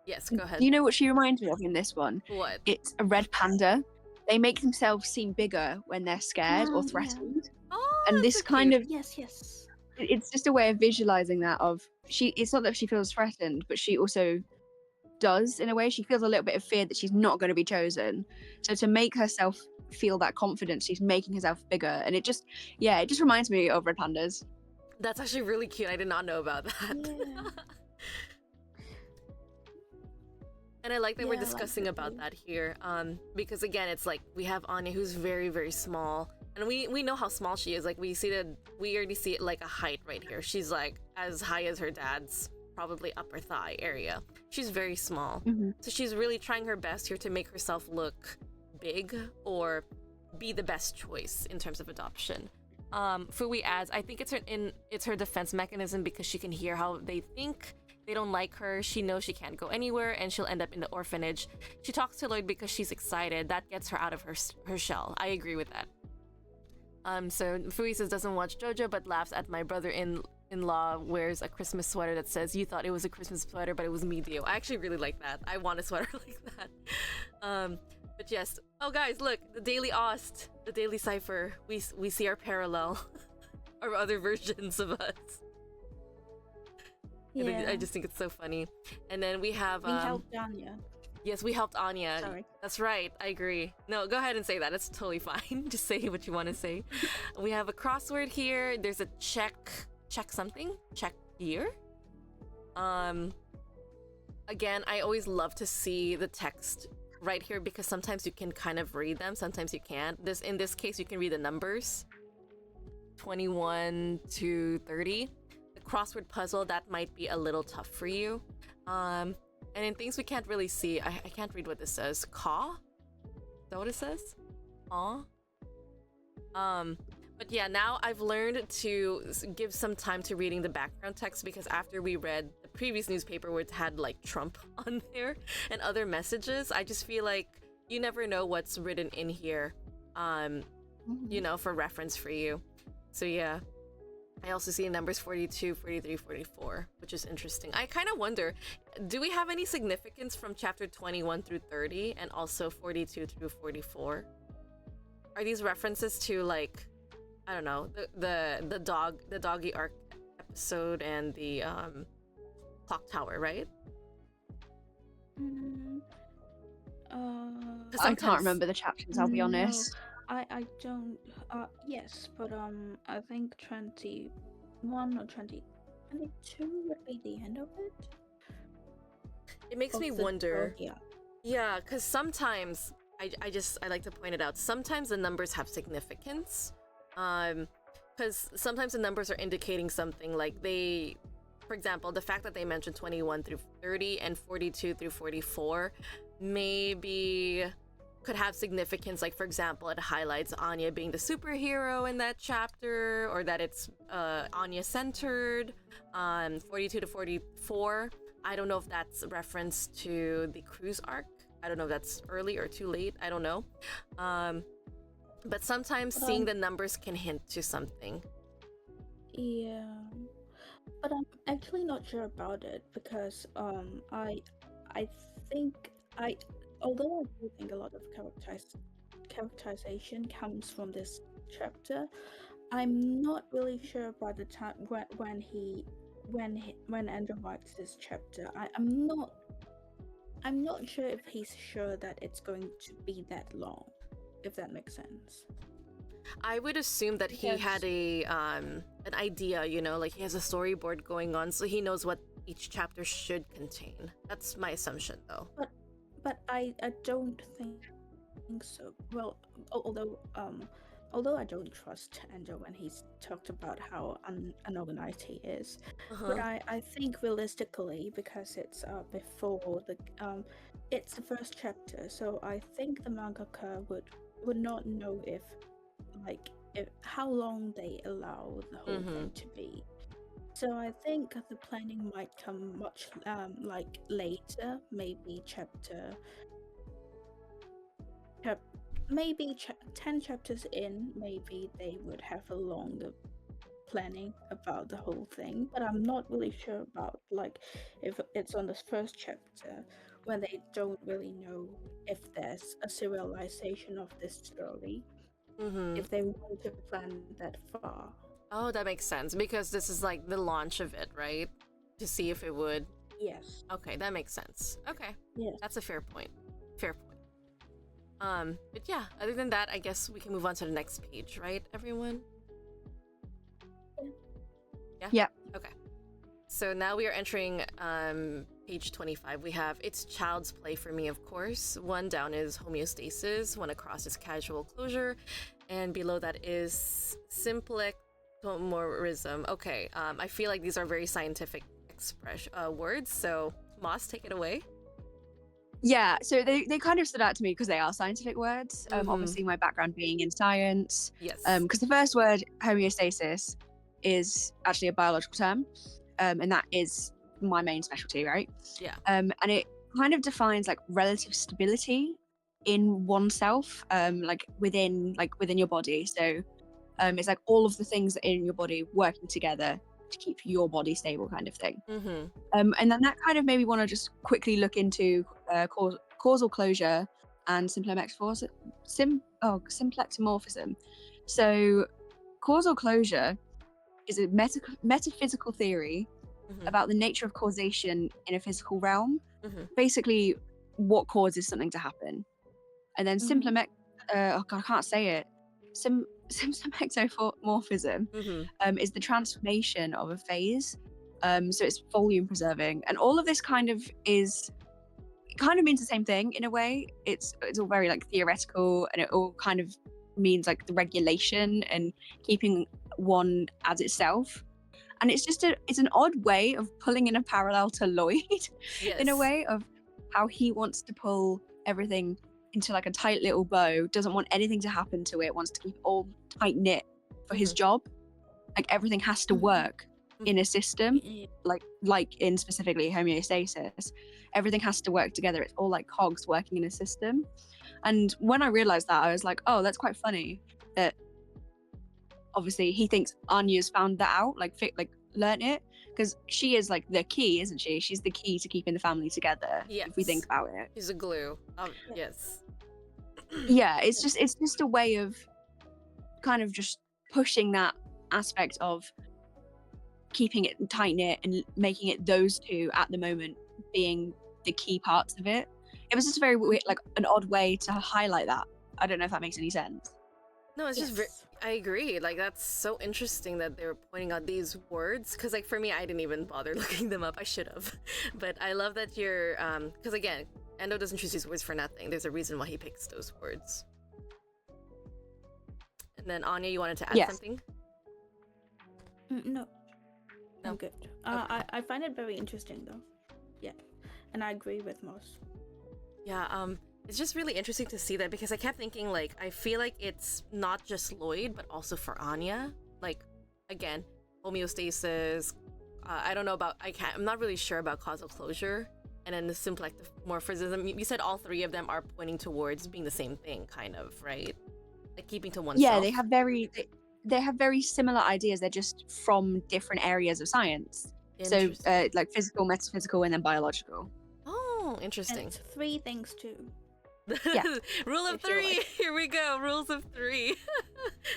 Yes, go ahead.
You know what she reminds me of in this one?
What?
It's a red panda. They make themselves seem bigger when they're scared or threatened.
Yeah. Oh,
and this kind of
yes.
It's just a way of visualizing that of it's not that she feels threatened, but she also does in a way. She feels a little bit of fear that she's not going to be chosen. So to make herself feel that confidence, she's making herself bigger, and it just reminds me of red pandas.
That's actually really cute. I did not know about that.
Yeah.
And I like that we're discussing about that here, because again, it's like we have Anya who's very, very small, and we know how small she is. Like we already see it like a height right here. She's like as high as her dad's probably upper thigh area. She's very small, so she's really trying her best here to make herself look big or be the best choice in terms of adoption. Fui adds, I think it's her defense mechanism because she can hear how they think. They don't like her, she knows she can't go anywhere, and she'll end up in the orphanage. She talks to Lloyd because she's excited. That gets her out of her shell. I agree with that. So Fui says doesn't watch JoJo, but laughs at my brother-in-law wears a Christmas sweater that says, you thought it was a Christmas sweater, but it was me, Dio. I actually really like that. I want a sweater like that. But yes. Oh, guys, look, the Daily Ost, the Daily Cipher. We see our parallel, or other versions of us.
Yeah.
I just think it's so funny. And then we have
We helped Anya.
yes, we helped Anya.
Sorry.
That's right. I agree. No, go ahead and say that. It's totally fine. Just say what you want to say. We have a crossword here. There's a check something. Check year. Again, I always love to see the text right here because sometimes you can kind of read them, sometimes you can't. In this case, you can read the numbers 21 to 30. Crossword puzzle, that might be a little tough for you. And in things we can't really see, I can't read what this says. Caw? Is that what it says? Aw? But yeah, now I've learned to give some time to reading the background text because after we read the previous newspaper where it had like Trump on there and other messages, I just feel like you never know what's written in here, you know, for reference for you. So yeah. I also see numbers 42, 43, 44, which is interesting. I kind of wonder, do we have any significance from chapter 21 through 30 and also 42 through 44? Are these references to like, I don't know, the doggy arc episode and the clock tower, right? 'Cause
I can't
sometimes
remember the chapters, I'll be
no,
honest.
I don't. Yes, but I think 21 or 22 would be the end of it.
it makes me
Of the
wonder.
yeah.
Yeah, because sometimes I like to point it out. Sometimes the numbers have significance. Because sometimes the numbers are indicating something like for example, the fact that they mentioned 21 through 30 and 42 through 44 maybe could have significance. Like, for example, it highlights Ania being the superhero in that chapter, or that it's Ania centered. 42 to 44, I don't know if that's a reference to the cruise arc. I don't know if that's early or too late. I don't know. But sometimes seeing the numbers can hint to something.
Yeah, but I'm actually not sure about it because I think although I do think a lot of characterization comes from this chapter, I'm not really sure about the time when Andrew writes this chapter. I'm not sure if he's sure that it's going to be that long, if that makes sense.
I would assume that he had an idea, like he has a storyboard going on, so he knows what each chapter should contain. That's my assumption, though.
But I don't think so. Well, although I don't trust Andrew when he's talked about how unorganized he is, but I think realistically, because it's before it's the first chapter, so I think the mangaka would not know if how long they allow the whole thing to be. So I think the planning might come much later, maybe maybe 10 chapters in, maybe they would have a longer planning about the whole thing, but I'm not really sure about if it's on the first chapter when they don't really know if there's a serialization of this story, if they want to plan that far.
Oh, that makes sense, because this is like the launch of it, right? To see if it would.
Yes.
Okay, that makes sense. Okay.
Yes.
That's a fair point. But yeah, other than that, I guess we can move on to the next page, right, everyone? Yeah?
Yeah.
Okay. So now we are entering page 25. We have It's Child's Play for Me, of course. One down is homeostasis, one across is casual closure, and below that is 𝕝𝕠𝕗𝕚. Okay, I feel like these are very scientific words, so Moss, take it away.
Yeah, so they kind of stood out to me because they are scientific words. Obviously, my background being in science.
Yes.
Because the first word, homeostasis, is actually a biological term, and that is my main specialty, right?
Yeah.
And it kind of defines like relative stability in oneself, within your body. So it's like all of the things that are in your body working together to keep your body stable, kind of thing. And then that kind of made me want to just quickly look into causal closure and symplectomorphism. So causal closure is a metaphysical theory about the nature of causation in a physical realm. Basically, what causes something to happen. And then I can't say it. Symplectomorphism is the transformation of a phase. So it's volume preserving, and all of this kind of means the same thing in a way. It's all very like theoretical, and it all kind of means like the regulation and keeping one as itself. And it's just it's an odd way of pulling in a parallel to Lloyd.
Yes.
In a way of how he wants to pull everything into like a tight little bow, doesn't want anything to happen to it, wants to keep it all tight knit for his job. Like everything has to work in a system, like in specifically homeostasis. Everything has to work together. It's all like cogs working in a system. And when I realized that, I was like, oh, that's quite funny that obviously he thinks Anya's found that out, learned it, because she is like the key, isn't she? She's the key to keeping the family together.
Yes.
If we think about it,
she's a glue. Yes.
Yeah, it's just a way of kind of just pushing that aspect of keeping it tight knit and making it those two at the moment being the key parts of it. it was just very weird, like an odd way to highlight that. I don't know if that makes any sense.
No, it's just I agree. Like, that's so interesting that they were pointing out these words, because like for me, I didn't even bother looking them up. I should have. But I love that you're because again, Endo doesn't choose these words for nothing. There's a reason why he picks those words. And then Anya, you wanted to add something?
No, I'm good. Okay. I find it very interesting though. Yeah, and I agree with most.
Yeah, it's just really interesting to see that, because I kept thinking, like, I feel like it's not just Lloyd, but also for Anya. Like, again, homeostasis. I don't know about. I'm not really sure about causal closure, and then the symplectic morphism. You said all three of them are pointing towards being the same thing, kind of, right? Like keeping to oneself.
Yeah, they have very similar ideas. They're just from different areas of science. So, like physical, metaphysical, and then biological.
Oh, interesting.
And it's 3 things too.
Yeah.
Rule of 3. Like... Here we go. Rules of 3.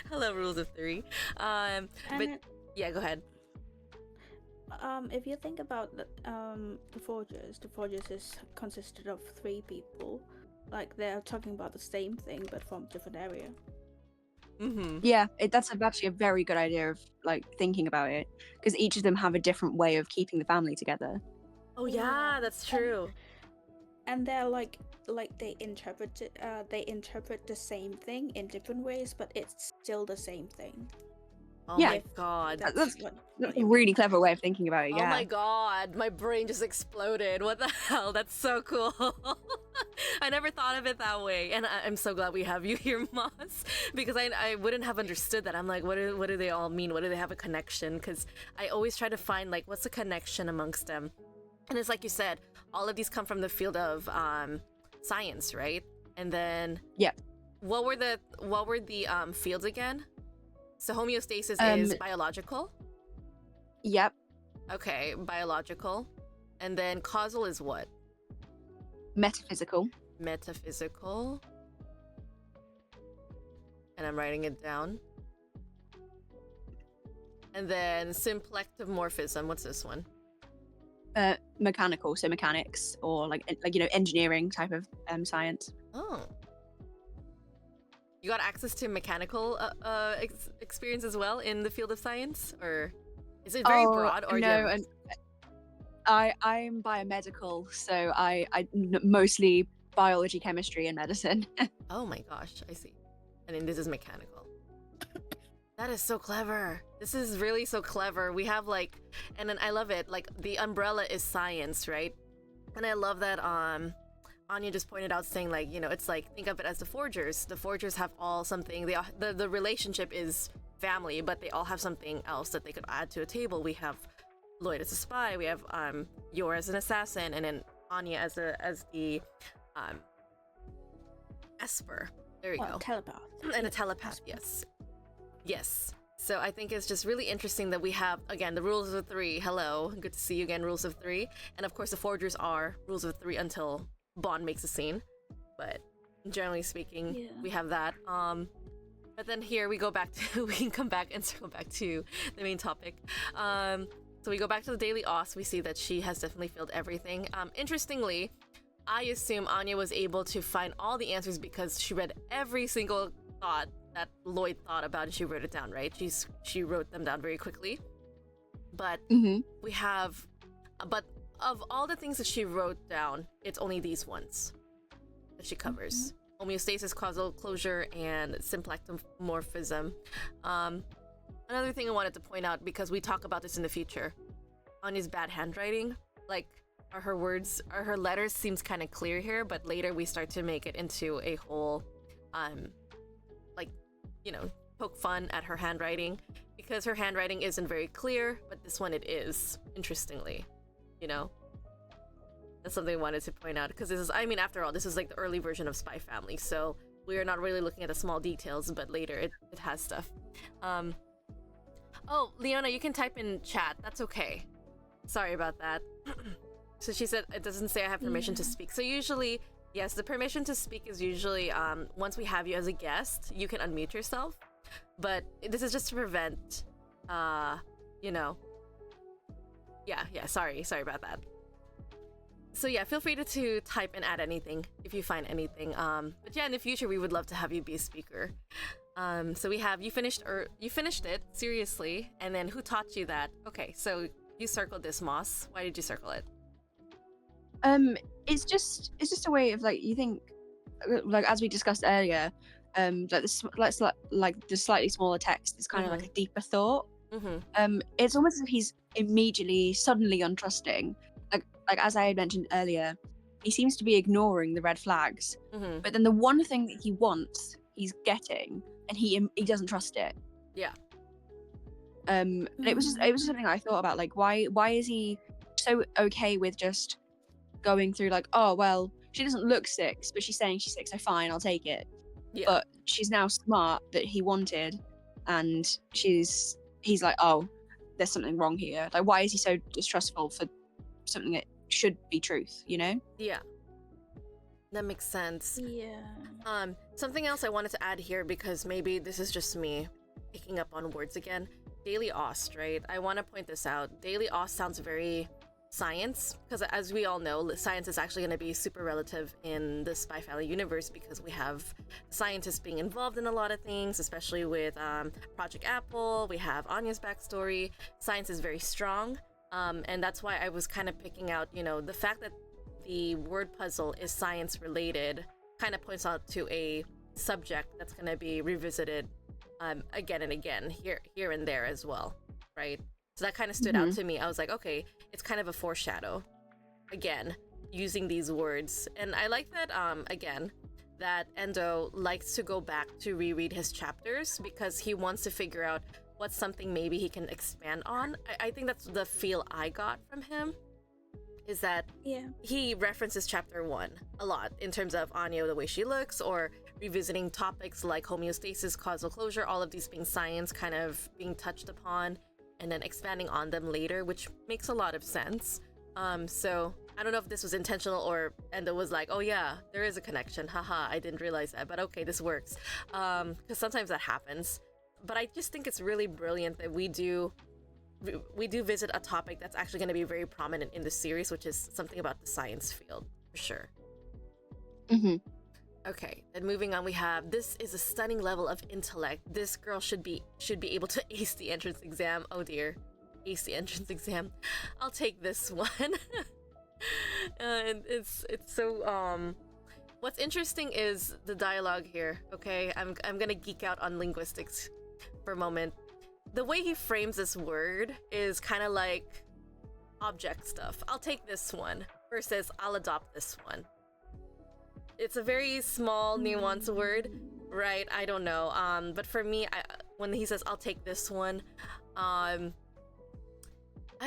Hello, rules of 3. But yeah, go ahead.
If you think about the Forgers is consisted of 3 people. Like, they're talking about the same thing, but from different area.
Yeah, that's actually a very good idea of like thinking about it, because each of them have a different way of keeping the family together.
Oh yeah, that's true.
And they're like they interpret the same thing in different ways, but it's still the same thing.
Oh my god,
that's a really clever way of thinking about it. Yeah.
Oh my god, my brain just exploded. What the hell? That's so cool. I never thought of it that way, and I'm so glad we have you here, Moss, because I wouldn't have understood that. I'm like, what do they all mean? What do they have a connection? Because I always try to find like what's the connection amongst them, and it's like you said, all of these come from the field of science, right? And then what were the fields again? So homeostasis is biological?
Yep.
Okay, biological. And then causal is what?
Metaphysical.
Metaphysical. And I'm writing it down. And then symplectic morphism, what's this one?
Mechanical, so mechanics, or like engineering type of science.
Oh. You got access to mechanical experience as well in the field of science, or is it very broad? Or
no, I'm biomedical, so I mostly biology, chemistry, and medicine.
Oh my gosh, I see. And then this is mechanical. That is so clever. This is really so clever. We have like, and then I love it. Like the umbrella is science, right? And I love that. Anya just pointed out, saying like, it's like, think of it as the Forgers. The Forgers have all something. The relationship is family, but they all have something else that they could add to a table. We have Lloyd as a spy. We have Yor as an assassin, and then Anya as the Esper. There you go.
Telepath.
And a telepath. Yes. So I think it's just really interesting that we have, again, the rules of 3. Hello, good to see you again. Rules of 3, and of course the Forgers are rules of 3 until Bond makes a scene, but generally speaking, we have that. But then here we go back to, we can come back and circle back to the main topic. So we go back to the Daily Oss. We see that she has definitely filled everything. Interestingly, I assume Anya was able to find all the answers because she read every single thought that Lloyd thought about, and she wrote it down, right? She wrote them down very quickly. But we have, but of all the things that she wrote down, it's only these ones that she covers. Homeostasis, causal closure, and symplectic morphism. Another thing I wanted to point out, because we talk about this in the future, Anya's bad handwriting. Like, her letters seems kind of clear here, but later we start to make it into a whole, poke fun at her handwriting, because her handwriting isn't very clear, but this one it is, interestingly. That's something I wanted to point out, because this is, after all, this is like the early version of Spy Family, so we are not really looking at the small details, but later it has stuff. Oh, Leona, you can type in chat. That's okay. Sorry about that. So she said it doesn't say I have permission to speak. So usually, yes, the permission to speak is usually once we have you as a guest, you can unmute yourself. But this is just to prevent, Yeah, sorry about that. So yeah, feel free to type and add anything if you find anything. But yeah, in the future we would love to have you be a speaker. So we have you finished it seriously, and then who taught you that? Okay, so you circled this moss. Why did you circle it?
It's just a way of like, you think, like as we discussed earlier, like the slightly smaller text is kind of like a deeper thought. It's almost as if he's immediately suddenly untrusting, like as I had mentioned earlier, he seems to be ignoring the red flags, but then the one thing that he wants he's getting, and he doesn't trust it.
Yeah.
And it was just something I thought about, like why is he so okay with just going through like, oh well, she doesn't look 6 but she's saying she's 6, so fine, I'll take it.
Yeah.
But she's now smart that he wanted, and he's like, oh, there's something wrong here. Like, why is he so distrustful for something that should be truth, you know?
Yeah, that makes sense.
Yeah.
Something else I wanted to add here, because maybe this is just me picking up on words again. Daily Ost, right? I want to point this out. Daily Ost sounds very science, because as we all know, science is actually going to be super relative in the Spy Family universe, because we have scientists being involved in a lot of things, especially with Project Apple. We have Anya's backstory. Science is very strong, and that's why I was kind of picking out, you know, the fact that the word puzzle is science related kind of points out to a subject that's going to be revisited again and again, here and there as well, right? So that kind of stood out to me. I was like, okay, it's kind of a foreshadow, again, using these words. And I like that, again, that Endo likes to go back to reread his chapters, because he wants to figure out what's something maybe he can expand on. I think that's the feel I got from him, is that he references chapter 1 a lot in terms of Anya, the way she looks, or revisiting topics like homeostasis, causal closure, all of these being science kind of being touched upon, and then expanding on them later, which makes a lot of sense. So I don't know if this was intentional, or Endo was like, oh yeah, there is a connection, haha, I didn't realize that, but okay, this works. Because sometimes that happens. But I just think it's really brilliant that we do visit a topic that's actually going to be very prominent in the series, which is something about the science field, for sure. Okay, then moving on, we have, this is a stunning level of intellect. This girl should be able to ace the entrance exam. Oh dear, ace the entrance exam. I'll take this one. And it's so what's interesting is the dialogue here. Okay, I'm gonna geek out on linguistics for a moment. The way he frames this word is kind of like object stuff. I'll take this one versus I'll adopt this one. It's a very small, nuanced word, right? I don't know. But for me, when he says I'll take this one, I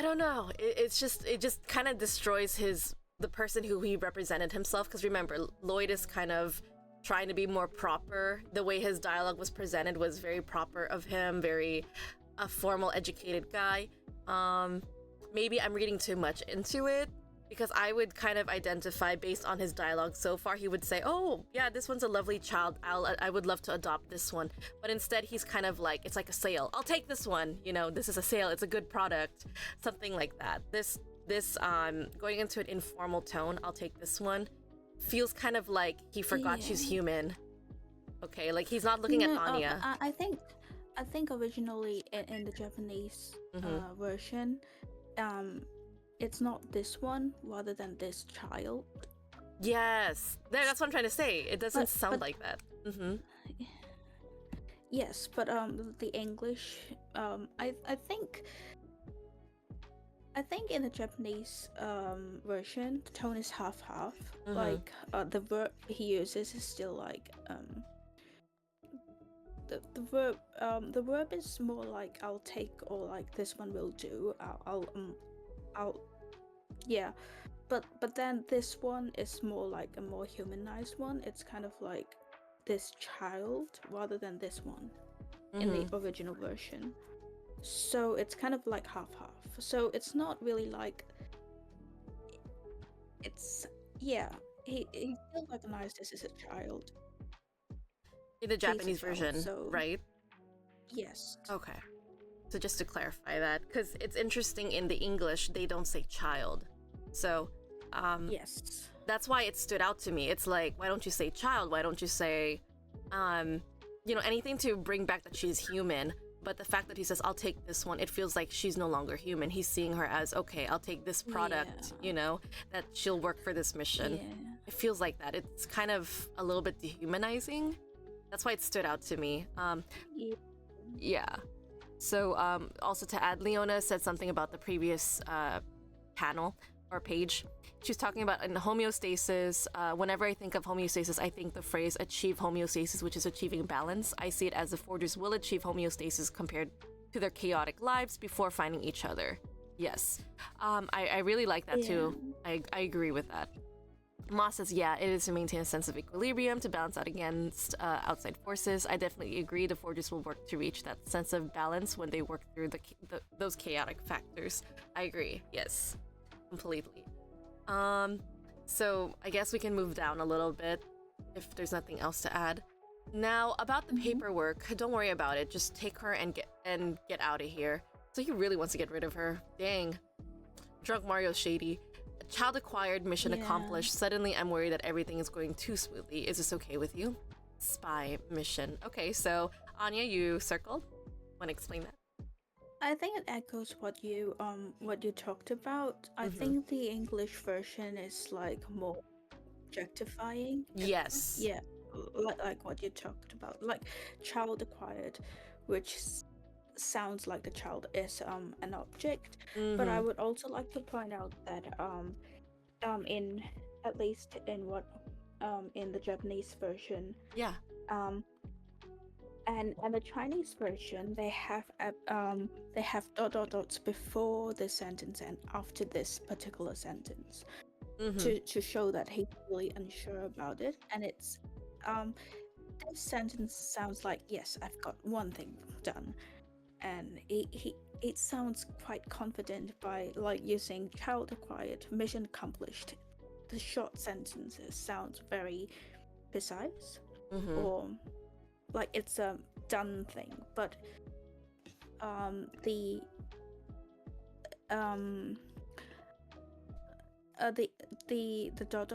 don't know. It just kind of destroys the person who he represented himself. Because remember, Lloyd is kind of trying to be more proper. The way his dialogue was presented was very proper of him, very a formal, educated guy. Maybe I'm reading too much into it, because I would kind of identify based on his dialogue so far. He would say, oh yeah, this one's a lovely child, I would love to adopt this one. But instead he's kind of like, it's like a sale, I'll take this one, you know, this is a sale, it's a good product, something like that. This going into an informal tone, I'll take this one, feels kind of like he forgot she's human. Okay, like he's not looking at Anya.
I think originally in the Japanese version, it's not this one rather than this child.
Yes, that's what I'm trying to say. It doesn't sound like that.
Yes, but the English, I think in the Japanese version, the tone is half-half. Like the verb he uses is still like the verb is more like I'll take, or like this one will do. I'll yeah, but then this one is more like a more humanized one. It's kind of like this child rather than this one in the original version. So it's kind of like half-half. So it's not really like, it's, yeah, he still recognized this as a child
in the Japanese version,
so,
right?
Yes.
Okay. So just to clarify that, because it's interesting, in the English they don't say child. So
Yes.
That's why it stood out to me. It's like, why don't you say child? Why don't you say, anything to bring back that she's human? But the fact that he says, I'll take this one, it feels like she's no longer human. He's seeing her as, okay, I'll take this product, that she'll work for this mission.
Yeah.
It feels like that. It's kind of a little bit dehumanizing. That's why it stood out to me. Yeah. So also to add, Leona said something about the previous panel or page. She was talking about in homeostasis. Whenever I think of homeostasis, I think the phrase achieve homeostasis, which is achieving balance. I see it as the forgers will achieve homeostasis compared to their chaotic lives before finding each other. Yes. I really like that too. I agree with that. Moss says, yeah, it is to maintain a sense of equilibrium, to balance out against outside forces. I definitely agree. The forgers will work to reach that sense of balance when they work through those chaotic factors. I agree. Yes, completely. So I guess we can move down a little bit if there's nothing else to add. Now, about the paperwork, don't worry about it. Just take her and get out of here. So he really wants to get rid of her. Dang. Drunk Mario's shady. Child acquired, mission accomplished. Suddenly I'm worried that everything is going too smoothly. Is this okay with you? Spy mission. Okay, so Ania, you circled. Want to explain that?
I think it echoes what you talked about. I think the English version is like more objectifying.
Yes.
Yeah, like what you talked about, like child acquired, which sounds like the child is an object. But I would also like to point out that in at least in what in the Japanese version, and the Chinese version, they have dots before this sentence and after this particular sentence to show that he's really unsure about it. And it's this sentence sounds like, yes, I've got one thing done, and it sounds quite confident by like using child acquired, mission accomplished. The short sentences sounds very precise, or like it's a done thing. But the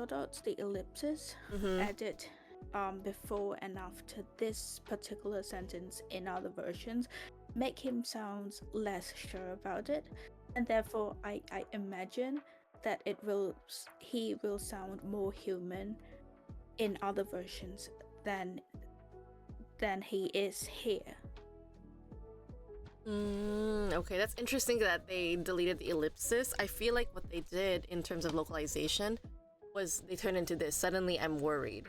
dots, the ellipses added before and after this particular sentence in other versions make him sound less sure about it, and therefore I imagine that he will sound more human in other versions than he is here.
Okay, that's interesting that they deleted the ellipsis. I feel like what they did in terms of localization was they turned into this. Suddenly I'm worried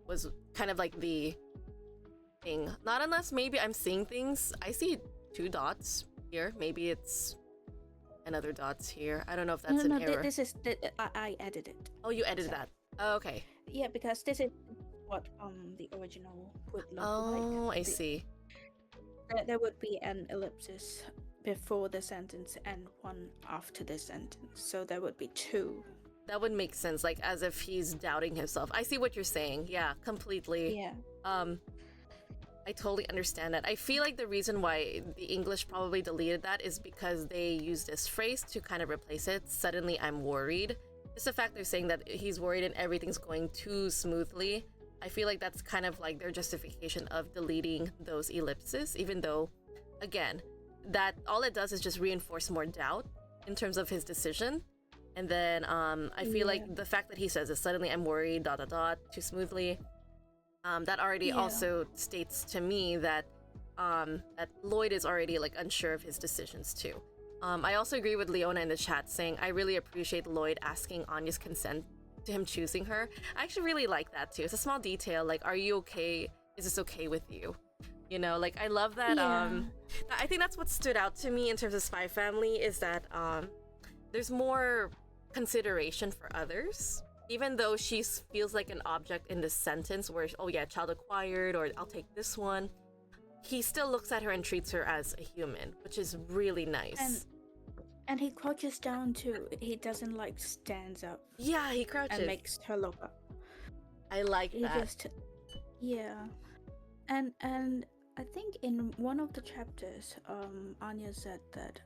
was kind of like the thing. Not unless maybe I'm seeing things. I see 2 dots here. Maybe it's another dots here. I don't know if that's an error.
This is I edited it.
Oh, you edited that. Oh, okay.
Yeah, because this is what the original would look like.
Oh, I see.
There would be an ellipsis before the sentence and one after the sentence, so there would be 2.
That would make sense, like as if he's doubting himself. I see what you're saying. Yeah, completely.
Yeah.
I totally understand that. I feel like the reason why the English probably deleted that is because they used this phrase to kind of replace it. Suddenly I'm worried. Just the fact they're saying that he's worried and everything's going too smoothly. I feel like that's kind of like their justification of deleting those ellipses, even though, again, that all it does is just reinforce more doubt in terms of his decision. And then I feel like the fact that he says it, suddenly I'm worried, ... too smoothly, that already also states to me that that Lloyd is already like unsure of his decisions too. I also agree with Leona in the chat saying, I really appreciate Lloyd asking Anya's consent to him choosing her. I actually really like that too. It's a small detail, like, are you okay? Is this okay with you? You know, like, I love that. I think that's what stood out to me in terms of Spy Family is that there's more consideration for others. Even though she feels like an object in this sentence where, oh yeah, child acquired, or I'll take this one, he still looks at her and treats her as a human, which is really nice.
And he crouches down too. He doesn't like stands up.
Yeah, he crouches.
And makes her look up.
I like that.
And I think in one of the chapters, Anya said that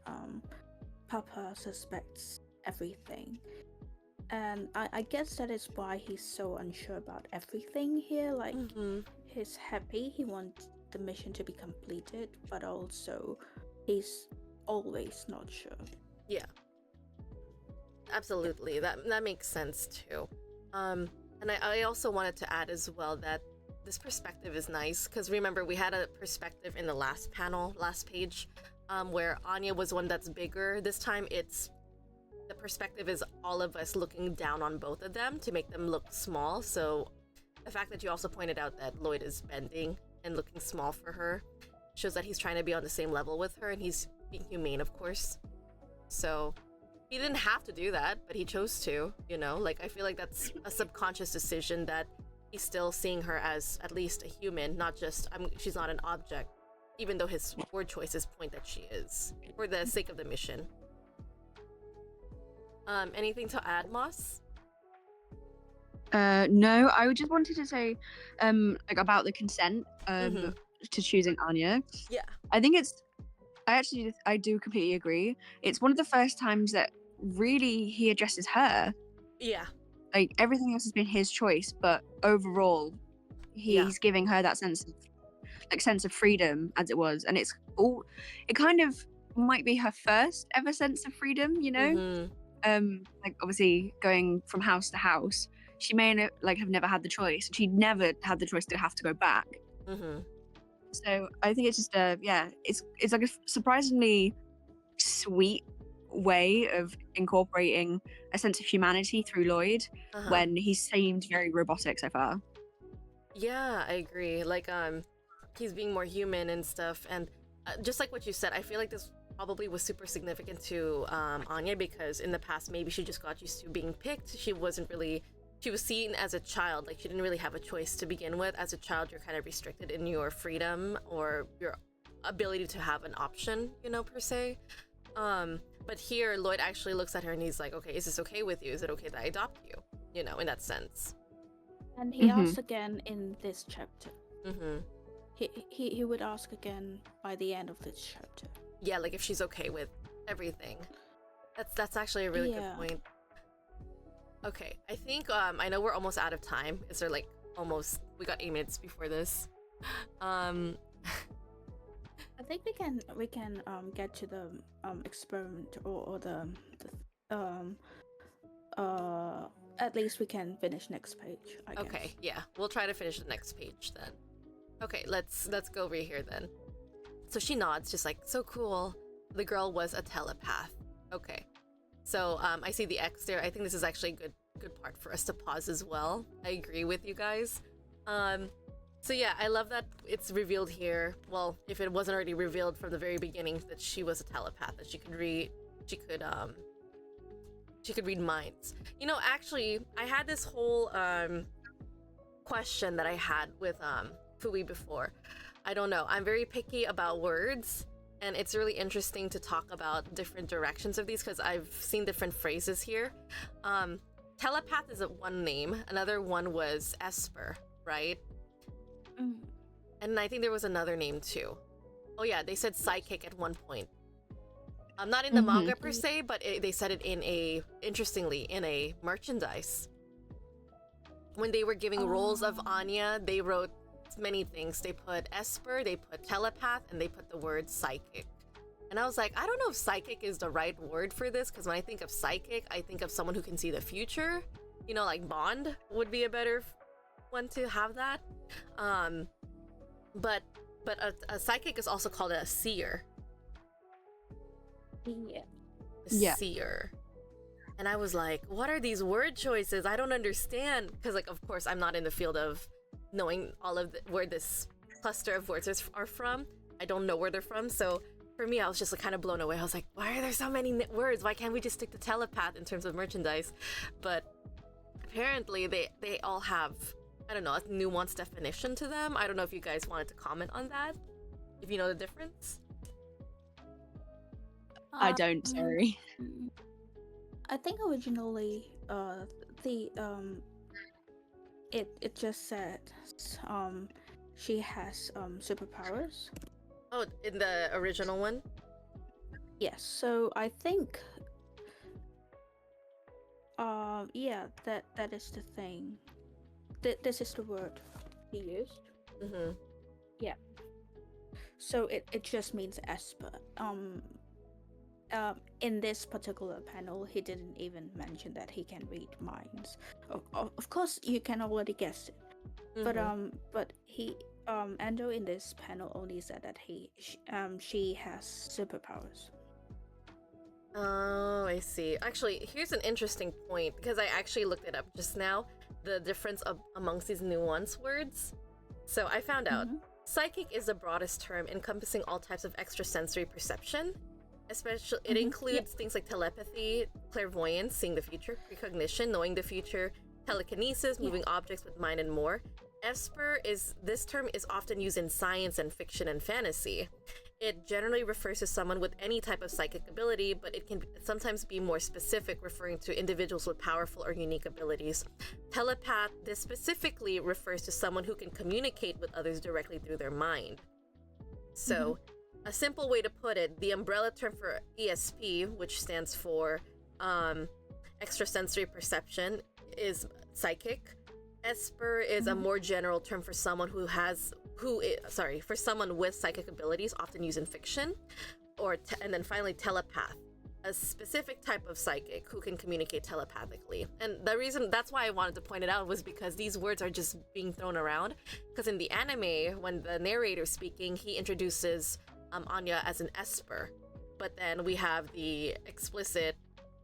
Papa suspects everything. And I guess that is why he's so unsure about everything here. Like, he's happy, he wants the mission to be completed, but also he's always not sure.
Yeah. Absolutely. That makes sense too. And I also wanted to add as well that this perspective is nice, because remember we had a perspective in the last page, where Ania was one that's bigger. This time the perspective is all of us looking down on both of them to make them look small. So the fact that you also pointed out that Lloyd is bending and looking small for her shows that he's trying to be on the same level with her, and he's being humane, of course. So he didn't have to do that, but he chose to, you know? Like, I feel like that's a subconscious decision that he's still seeing her as at least a human, not just, she's not an object, even though his word choices point that she is, for the sake of the mission. Anything to add, Moss?
No, I just wanted to say, like, about the consent, to choosing Ania.
Yeah.
I think I do completely agree. It's one of the first times that really he addresses her.
Yeah.
Like, everything else has been his choice, but overall, he's giving her that sense of freedom, as it was, and it kind of might be her first ever sense of freedom, you know? Like, obviously going from house to house, she may have never had the choice. She never had the choice to have to go back. So I think it's just it's like a surprisingly sweet way of incorporating a sense of humanity through Lloyd when he seemed very robotic so far.
Yeah, I agree. Like, he's being more human and stuff, and just like what you said, I feel like this probably was super significant to Ania, because in the past maybe she just got used to being picked. She was seen as a child, like she didn't really have a choice to begin with. As a child, you're kind of restricted in your freedom or your ability to have an option, you know, per se. But here Lloyd actually looks at her and he's like, okay, is this okay with you? Is it okay that I adopt you? You know, in that sense.
And he asks again in this chapter. He would ask again by the end of this chapter.
Yeah, like if she's okay with everything. That's actually a really good point. Okay, I think I know we're almost out of time. Is there like we got 8 minutes before this.
I think we can get to the experiment or the at least we can finish next page, I guess.
Okay, yeah. We'll try to finish the next page then. Okay, let's go over here then. So she nods, just like, so cool. The girl was a telepath. Okay. So I see the X there. I think this is actually a good part for us to pause as well. I agree with you guys. So yeah, I love that it's revealed here. Well, if it wasn't already revealed from the very beginning, that she was a telepath, that she could read minds. You know, actually, I had this whole question that I had with Fui before. I don't know. I'm very picky about words, and it's really interesting to talk about different directions of these because I've seen different phrases here. Telepath is one name. Another one was Esper, right? And I think there was another name too. Oh yeah, they said psychic at one point. Not in the manga per se, but they said it in a merchandise. When they were giving roles of Ania, they wrote many things. They put Esper, they put telepath, and they put the word psychic. And I was like, I don't know if psychic is the right word for this, because when I think of psychic, I think of someone who can see the future. You know, like Bond would be a better one to have that. But a psychic is also called a seer.
Yeah.
Seer. And I was like, what are these word choices? I don't understand. Because, like, of course, I'm not in the field of knowing all of where this cluster of words are from. I don't know where they're from. So for me, I was just like kind of blown away. I was like, why are there so many words? Why can't we just stick to telepath in terms of merchandise? But apparently they all have, I don't know, a nuanced definition to them. I don't know if you guys wanted to comment on that, if you know the difference.
I don't, sorry.
I think originally it just said she has superpowers.
Oh, in the original one?
Yes, so I think yeah, that is the thing. This is the word he used.
Mm-hmm.
Yeah. So it just means esper. In this particular panel, he didn't even mention that he can read minds. Of course, you can already guess it. But he Endo in this panel only said that she has superpowers.
Oh, I see. Actually, here's an interesting point because I actually looked it up just now. The difference amongst these nuance words. So I found out psychic is the broadest term encompassing all types of extrasensory perception. Especially, it includes things like telepathy, clairvoyance, seeing the future, precognition, knowing the future, telekinesis, moving objects with mind, and more. This term is often used in science and fiction and fantasy. It generally refers to someone with any type of psychic ability, but it can sometimes be more specific, referring to individuals with powerful or unique abilities. Telepath, this specifically refers to someone who can communicate with others directly through their mind. So, a simple way to put it, the umbrella term for ESP, which stands for extrasensory perception, is psychic. Esper is a more general term for someone for someone with psychic abilities, often used in fiction, and then finally telepath, a specific type of psychic who can communicate telepathically. And that's why I wanted to point it out was because these words are just being thrown around. Because in the anime, when the narrator's speaking, he introduces Anya as an Esper, but then we have the explicit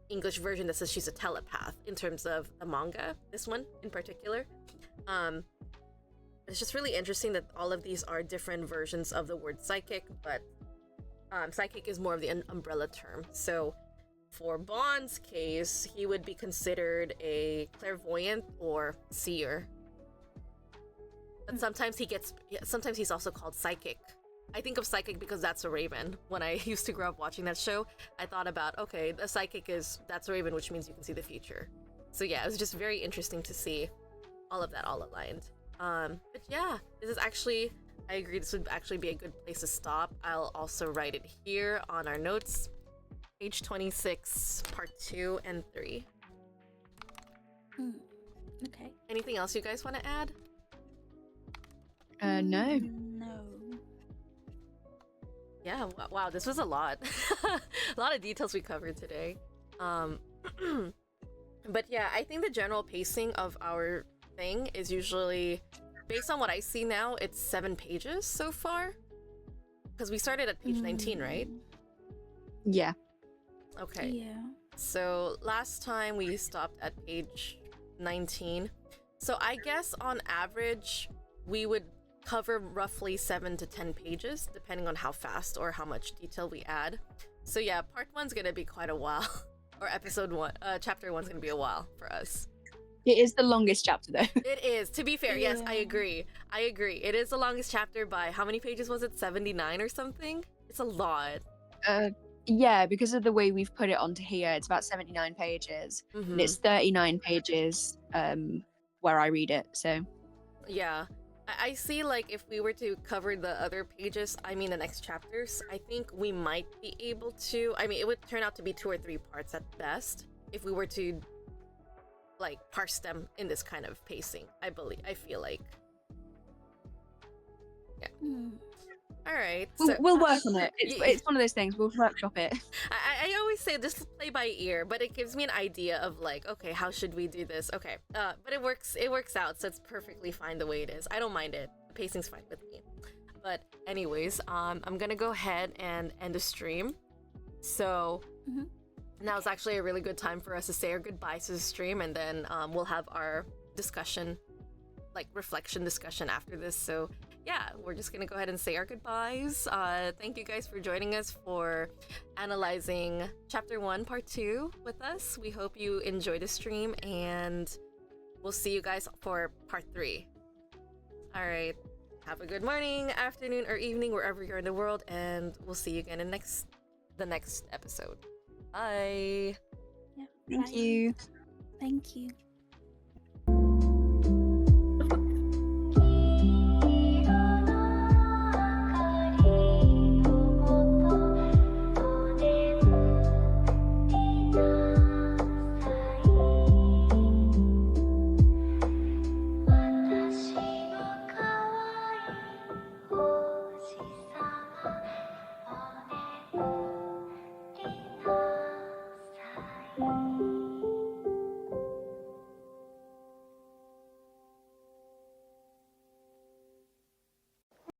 English version that says she's a telepath in terms of the manga, this one in particular. It's just really interesting that all of these are different versions of the word psychic, but psychic is more of the umbrella term. So for Bond's case, he would be considered a clairvoyant or seer. But sometimes he's also called psychic. I think of psychic because That's a Raven. When I used to grow up watching that show, I thought about, okay, the psychic is That's a Raven, which means you can see the future. So yeah, it was just very interesting to see all of that all aligned. But yeah, this is actually, I agree, this would actually be a good place to stop. I'll also write it here on our notes. Page 26, part 2 and 3.
Okay.
Anything else you guys want to add?
No.
No.
Yeah, wow, this was a lot. A lot of details we covered today. But yeah, I think the general pacing of our thing is usually, based on what I see now, it's 7 pages so far. Because we started at page 19, right?
Yeah.
Okay.
Yeah.
So last time we stopped at page 19. So I guess on average, we would cover roughly 7 to 10 pages, depending on how fast or how much detail we add. So yeah, part 1's gonna be quite a while. Or chapter 1's gonna be a while for us.
It is the longest chapter though.
It is, to be fair. Yes, I agree. It is the longest chapter by how many pages was it? 79 or something? It's a lot.
Yeah, because of the way we've put it onto here, it's about 79 pages. And it's 39 pages where I read it, so.
Yeah. I see, like, if we were to cover the other pages, I mean the next chapters, I think we might be able to, I mean, it would turn out to be 2 or 3 parts at best if we were to, like, parse them in this kind of pacing, I feel like. Yeah. Alright.
We'll work on it. It's one of those things, we'll workshop it.
I always say just play by ear, but it gives me an idea of like, okay, how should we do this? Okay, but it works out, so it's perfectly fine the way it is. I don't mind it. The pacing's fine with me. But anyways, I'm gonna go ahead and end the stream. So now is actually a really good time for us to say our goodbyes to the stream, and then we'll have our discussion, like reflection discussion after this. So yeah, we're just gonna go ahead and say our goodbyes. Thank you guys for joining us for analyzing chapter 1 part 2 with us. We hope you enjoyed the stream, and we'll see you guys for part 3. All right, have a good morning, afternoon, or evening wherever you're in the world, and we'll see you again in the next episode. Bye.
Yeah.
Thank you.
Thank you.